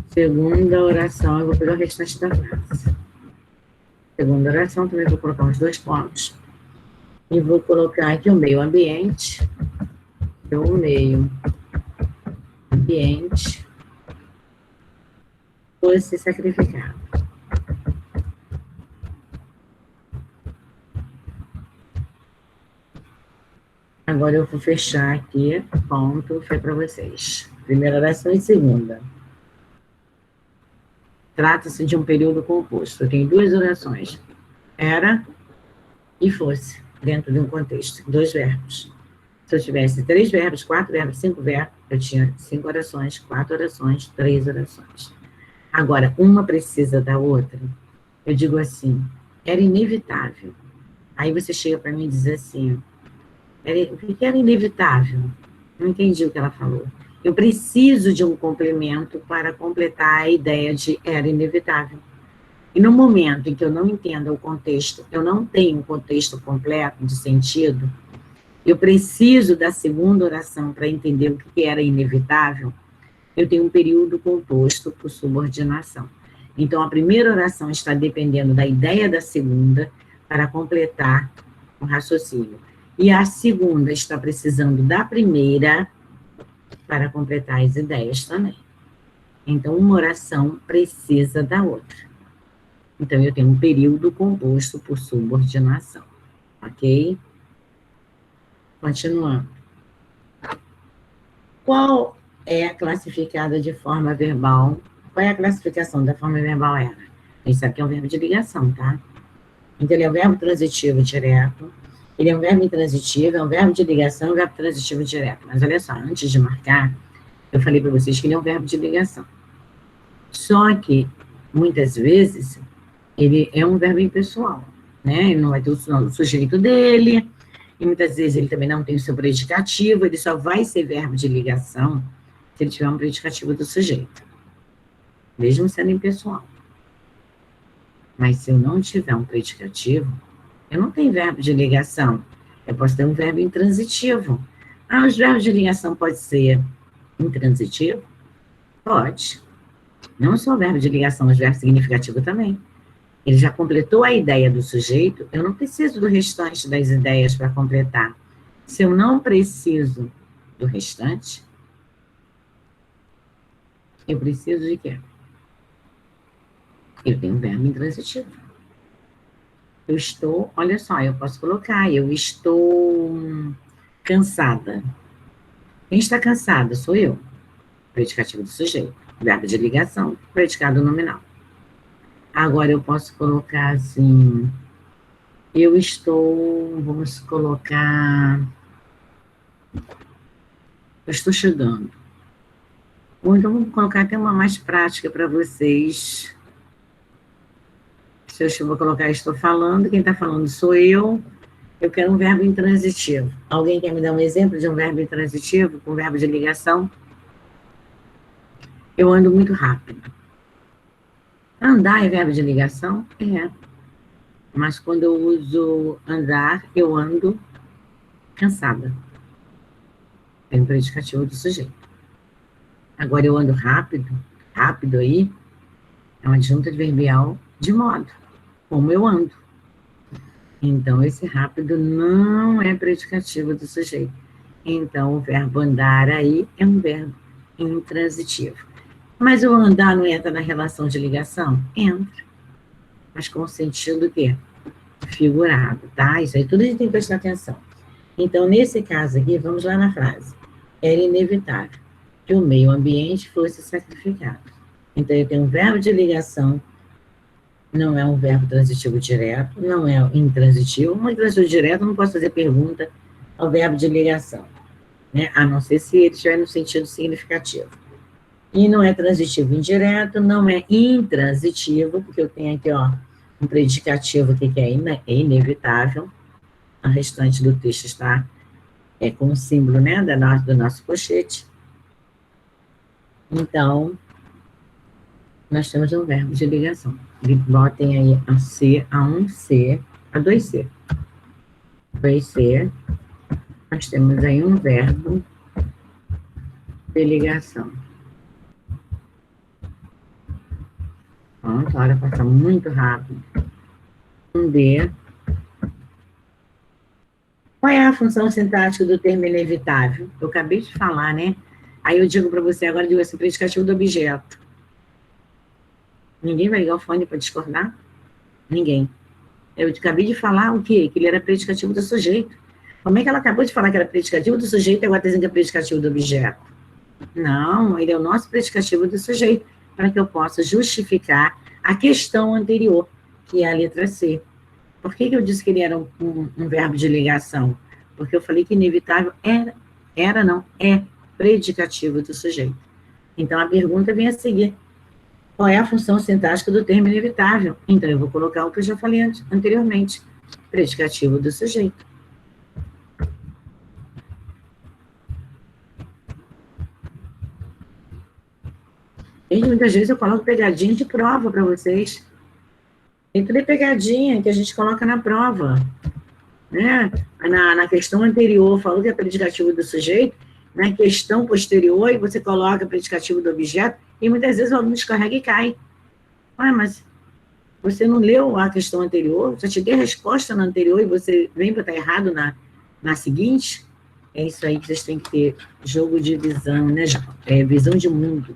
Segunda oração, eu vou pegar o restante da frase. Segunda oração, também vou colocar uns 2 pontos. E vou colocar aqui o meio ambiente. O meio ambiente fosse sacrificado. Agora eu vou fechar aqui, ponto, foi para vocês. Primeira oração e segunda. Trata-se de um período composto. Eu tenho 2 orações. Era e fosse, dentro de um contexto. 2 verbos. Se eu tivesse 3 verbos, 4 verbos, 5 verbos, eu tinha 5 orações, 4 orações, 3 orações. Agora, uma precisa da outra. Eu digo assim, era inevitável. Aí você chega para mim e diz assim, o que era inevitável? Não entendi o que ela falou. Eu preciso de um complemento para completar a ideia de era inevitável. E no momento em que eu não entendo o contexto, eu não tenho um contexto completo de sentido, eu preciso da segunda oração para entender o que era inevitável, eu tenho um período composto por subordinação. Então, a primeira oração está dependendo da ideia da segunda para completar o raciocínio. E a segunda está precisando da primeira para completar as ideias também. Então, uma oração precisa da outra. Então, eu tenho um período composto por subordinação. Ok? Continuando. Qual é classificada de forma verbal? Qual é a classificação da forma verbal era? Isso aqui é um verbo de ligação, tá? Então, ele é um verbo transitivo direto, ele é um verbo intransitivo, é um verbo de ligação, é um verbo transitivo direto. Mas olha só, antes de marcar, eu falei para vocês que ele é um verbo de ligação. Só que, muitas vezes, ele é um verbo impessoal, né? Ele não vai ter o sujeito dele, e muitas vezes ele também não tem o seu predicativo, ele só vai ser verbo de ligação se ele tiver um predicativo do sujeito, mesmo sendo impessoal. Mas se eu não tiver um predicativo, eu não tenho verbo de ligação, eu posso ter um verbo intransitivo. Ah, os verbos de ligação podem ser intransitivo? Pode. Não só o verbo de ligação, os verbos significativos também. Ele já completou a ideia do sujeito, eu não preciso do restante das ideias para completar. Se eu não preciso do restante, eu preciso de quê? Eu tenho um verbo intransitivo. Eu estou, olha só, eu posso colocar, eu estou cansada. Quem está cansada sou eu. Predicativo do sujeito. Verbo de ligação, predicado nominal. Agora eu posso colocar assim, eu estou, vamos colocar, eu estou chegando. Ou então vamos colocar até uma mais prática para vocês Se eu vou colocar estou falando, quem está falando sou eu. Eu quero um verbo intransitivo. Alguém quer me dar um exemplo de um verbo intransitivo com verbo de ligação? Eu ando muito rápido. Andar é verbo de ligação? É. Mas quando eu uso andar, eu ando cansada. Tem um predicativo do sujeito. Agora, eu ando rápido, rápido aí, é uma adjunta adverbial de modo, como eu ando. Então, esse rápido não é predicativo do sujeito. Então, o verbo andar aí é um verbo intransitivo. Mas o andar não entra na relação de ligação? Entra. Mas com o sentido que figurado, tá? Isso aí tudo a gente tem que prestar atenção. Então, nesse caso aqui, vamos lá na frase. Era inevitável que o meio ambiente fosse sacrificado. Então, eu tenho um verbo de ligação, não é um verbo transitivo direto, não é intransitivo. Um intransitivo direto, eu não posso fazer pergunta ao verbo de ligação, né? A não ser se ele estiver no sentido significativo. E não é transitivo indireto, não é intransitivo, porque eu tenho aqui, ó, um predicativo aqui que é inevitável. A restante do texto está com o símbolo, né, do nosso pochete. Então, nós temos um verbo de ligação. Botem aí a C, a 1C, a 2C. 2C, nós temos aí um verbo de ligação. Pronto, a hora passa muito rápido. 1D. Qual é a função sintática do termo inevitável? Eu acabei de falar, né? Aí eu digo para você, agora eu digo assim, predicativo do objeto. Ninguém vai ligar o fone para discordar? Ninguém. Eu acabei de falar o quê? Que ele era predicativo do sujeito. Como é que ela acabou de falar que era predicativo do sujeito e agora está dizendo que é predicativo do objeto? Não, ele é o nosso predicativo do sujeito, para que eu possa justificar a questão anterior, que é a letra C. Por que eu disse que ele era um verbo de ligação? Porque eu falei que inevitável é predicativo do sujeito. Então, a pergunta vem a seguir. Qual é a função sintática do termo inevitável? Então, eu vou colocar o que eu já falei anteriormente. Predicativo do sujeito. E muitas vezes eu coloco pegadinha de prova para vocês. Tem tudo pegadinha que a gente coloca na prova. Né? Na questão anterior, falou que é predicativo do sujeito. Na questão posterior, e você coloca predicativo do objeto, e muitas vezes o aluno descarrega e cai. Ué, mas você não leu a questão anterior? Já te dei a resposta na anterior e você vem para estar errado na seguinte? É isso aí que vocês têm que ter jogo de visão, né? Visão de mundo.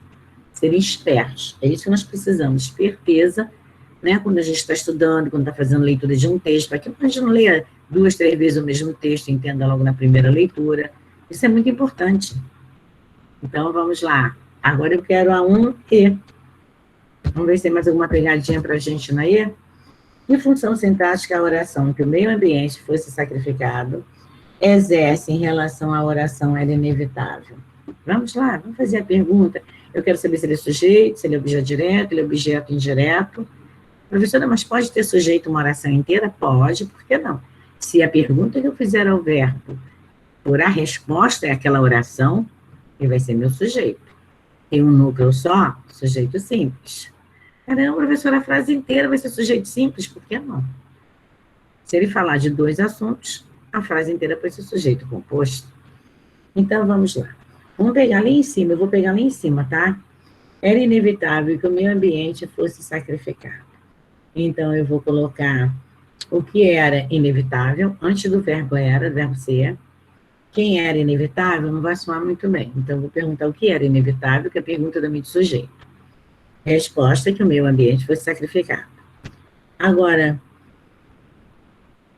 Serem espertos. É isso que nós precisamos. Esperteza, né? Quando a gente está estudando, quando está fazendo leitura de um texto, para que a gente não leia 2, 3 vezes o mesmo texto e entenda logo na primeira leitura. Isso é muito importante. Então, vamos lá. Agora eu quero a 1E. Vamos ver se tem mais alguma pegadinha para a gente na E. Que função sintática a oração que o meio ambiente fosse sacrificado exerce em relação à oração era inevitável? Vamos lá, vamos fazer a pergunta. Eu quero saber se ele é sujeito, se ele é objeto direto, ele é objeto indireto. Professora, mas pode ter sujeito uma oração inteira? Pode, por que não? Se a pergunta que eu fizer ao verbo por a resposta é aquela oração, ele vai ser meu sujeito. Tem um núcleo só, sujeito simples. Caramba, professora, a frase inteira vai ser sujeito simples, por que não? Se ele falar de 2 assuntos, a frase inteira pode ser sujeito composto. Então, vamos lá. Vamos pegar ali em cima, eu vou pegar ali em cima, tá? Era inevitável que o meio ambiente fosse sacrificado. Então, eu vou colocar o que era inevitável, antes do verbo verbo ser. Quem era inevitável não vai soar muito bem. Então, eu vou perguntar o que era inevitável, que é a pergunta do meio de sujeito. Resposta é que o meio ambiente fosse sacrificado. Agora,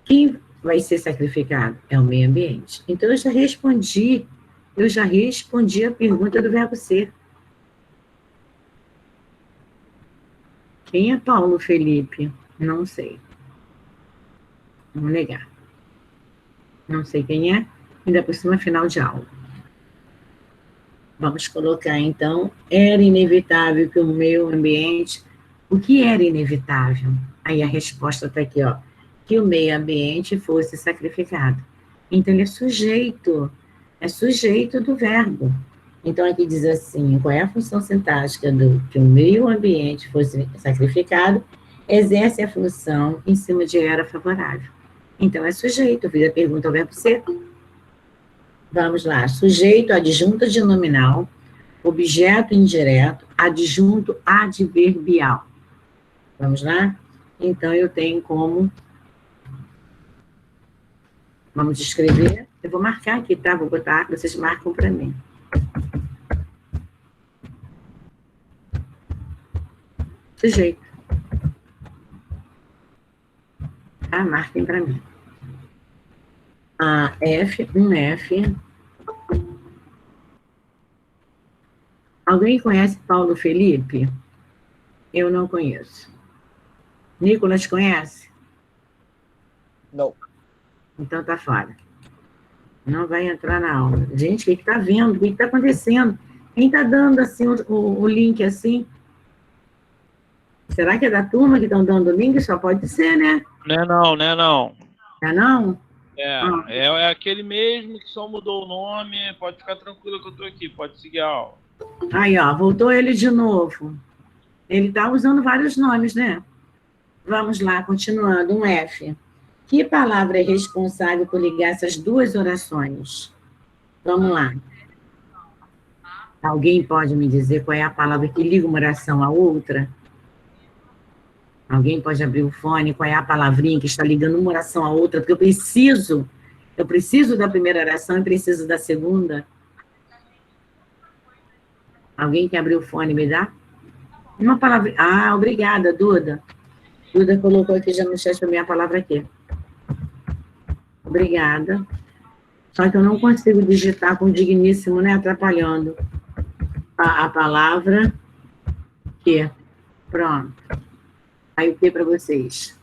quem vai ser sacrificado? É o meio ambiente. Então, eu já respondi a pergunta do verbo ser. Quem é Paulo Felipe? Não sei. Vamos negar. Não sei quem é. Ainda por cima, final de aula. Vamos colocar, então, era inevitável que o meio ambiente... O que era inevitável? Aí a resposta está aqui, ó. Que o meio ambiente fosse sacrificado. Então, ele é sujeito do verbo. Então, aqui diz assim, qual é a função sintática do que o meio ambiente fosse sacrificado? Exerce a função em cima de era favorável. Então, é sujeito, fiz a pergunta ao verbo ser. Vamos lá, sujeito, adjunto de nominal, objeto indireto, adjunto adverbial. Vamos lá? Então, eu tenho como... Vamos escrever. Eu vou marcar aqui, tá? Vou botar, vocês marcam para mim. Sujeito. Tá? Marquem para mim. F. Alguém conhece Paulo Felipe? Eu não conheço. Nicolas conhece? Não. Então tá fora. Não vai entrar na aula. Gente, o que está vendo? O que está acontecendo? Quem está dando assim o link assim? Será que é da turma que estão dando o link? Só pode ser, né? Não é não, não é não. É não? É aquele mesmo que só mudou o nome. Pode ficar tranquilo que eu tô aqui, pode seguir a aula. Aí, ó, voltou ele de novo. Ele está usando vários nomes, né? Vamos lá, continuando. Um F. Que palavra é responsável por ligar essas duas orações? Vamos lá. Alguém pode me dizer qual é a palavra que liga uma oração à outra? Alguém pode abrir o fone? Qual é a palavrinha que está ligando uma oração à outra? Porque eu preciso da primeira oração e preciso da segunda. Alguém que abriu o fone me dá? Uma palavra. Ah, obrigada, Duda. Duda colocou aqui já no chat para mim a palavra aqui. Obrigada. Só que eu não consigo digitar com digníssimo, né? Atrapalhando. A palavra que. Pronto. Aí o que para vocês?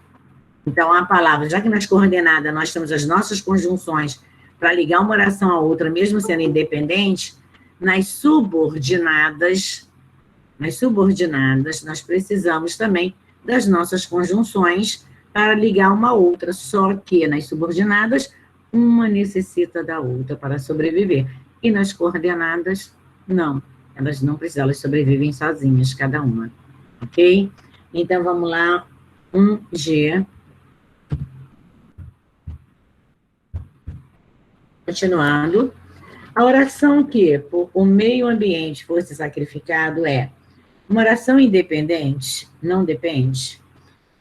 Então, a palavra, já que nas coordenadas nós temos as nossas conjunções para ligar uma oração à outra, mesmo sendo independente, nas subordinadas, nós precisamos também das nossas conjunções para ligar uma à outra, só que nas subordinadas, uma necessita da outra para sobreviver. E nas coordenadas, não. Elas não precisam, elas sobrevivem sozinhas, cada uma. Ok? Então, vamos lá. 1G. Continuando. A oração que por o meio ambiente fosse sacrificado é uma oração independente, não depende,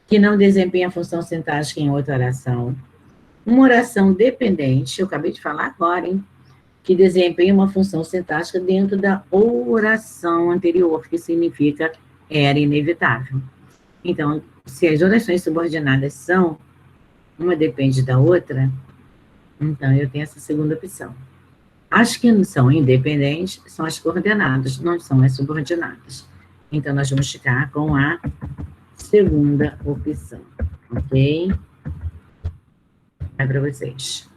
que não desempenha a função sintática em outra oração. Uma oração dependente, eu acabei de falar agora, hein? Que desempenha uma função sintática dentro da oração anterior, que significa era inevitável. Então, se as orações subordinadas são, uma depende da outra, então eu tenho essa segunda opção. As que não são independentes são as coordenadas, não são as subordinadas. Então, nós vamos ficar com a segunda opção, ok? Vai para vocês.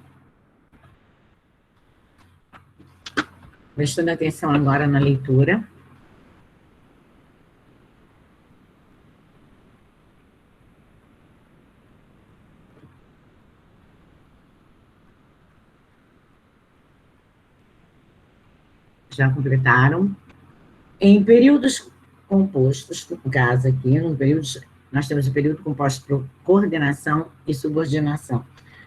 Prestando atenção agora na leitura. Já completaram. Em períodos compostos, no caso aqui, nós temos o período composto por coordenação e subordinação.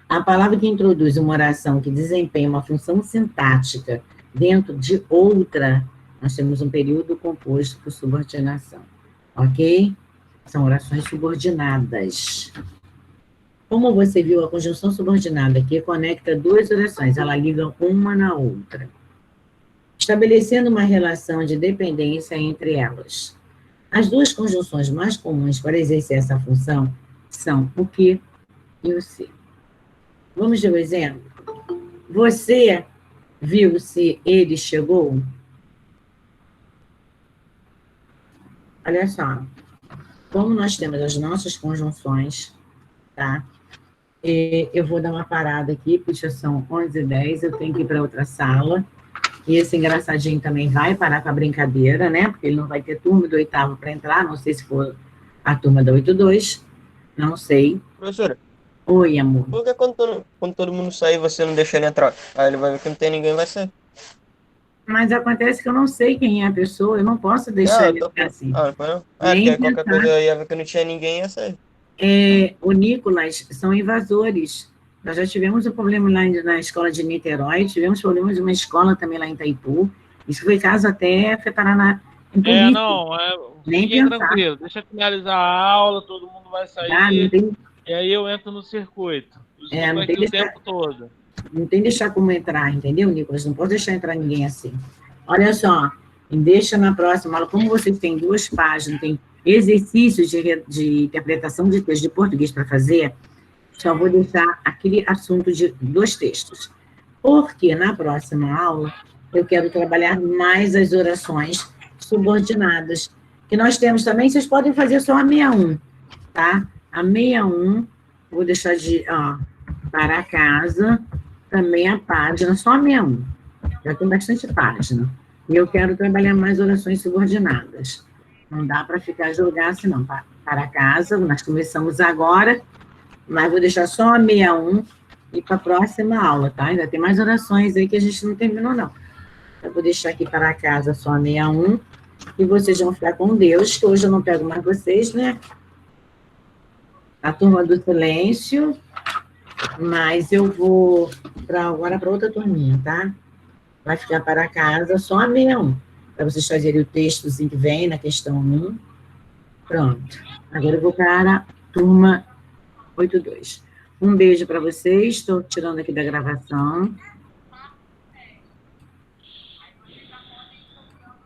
A palavra que introduz uma oração que desempenha uma função sintática dentro de outra, nós temos um período composto por subordinação. Ok? São orações subordinadas. Como você viu, a conjunção subordinada aqui conecta duas orações, ela liga uma na outra, estabelecendo uma relação de dependência entre elas. As duas conjunções mais comuns para exercer essa função são o que e o se. Vamos ver o exemplo? Você viu se ele chegou? Olha só. Como nós temos as nossas conjunções, tá? Eu vou dar uma parada aqui, porque já são 11h10, eu tenho que ir para outra sala. E esse engraçadinho também vai parar com a brincadeira, né? Porque ele não vai ter turma do 8º para entrar, não sei se for a turma da 8.2. Não sei. Professora, Oi, amor. por que quando todo mundo sair, você não deixa ele entrar? Aí ele vai ver que não tem ninguém, vai sair. Mas acontece que eu não sei quem é a pessoa, eu não posso deixar ele ficar assim. Não foi não? Nem Porque qualquer tentar. coisa eu ia ver que não tinha ninguém, ia sair. O Nicolas são invasores. Nós já tivemos um problema lá na escola de Niterói, tivemos problemas de uma escola também lá em Itaipu. Isso foi caso até foi parar em polícia. Não, Nem fiquem pensar. tranquilo, deixa finalizar a aula, todo mundo vai Não sair, tem, e aí eu entro no circuito. Eu não estou tem aqui o deixar- tempo todo. não tem deixar como entrar, entendeu, Nicolas? Não pode deixar entrar ninguém assim. Olha só, deixa na próxima aula, como vocês têm 2 páginas, tem exercícios de interpretação de texto de português para fazer, só vou deixar aquele assunto de 2 textos. Porque na próxima aula eu quero trabalhar mais as orações subordinadas, que nós temos também, vocês podem fazer só a 61, tá? A 61, vou deixar para casa, também a página, só a 61. Já tem bastante página. E eu quero trabalhar mais orações subordinadas. Não dá para ficar jogar assim, não. Para casa, nós começamos agora, mas vou deixar só a 61 e para a próxima aula, tá? Ainda tem mais orações aí que a gente não terminou, não. Eu vou deixar aqui para casa só a 61 e vocês vão ficar com Deus, que hoje eu não pego mais vocês, né? A turma do silêncio, mas eu vou agora para outra turminha, tá? Vai ficar para casa só a 61, para vocês fazerem o textozinho que vem na questão 1. Pronto. Agora eu vou para a turma 82. Um beijo para vocês, estou tirando aqui da gravação.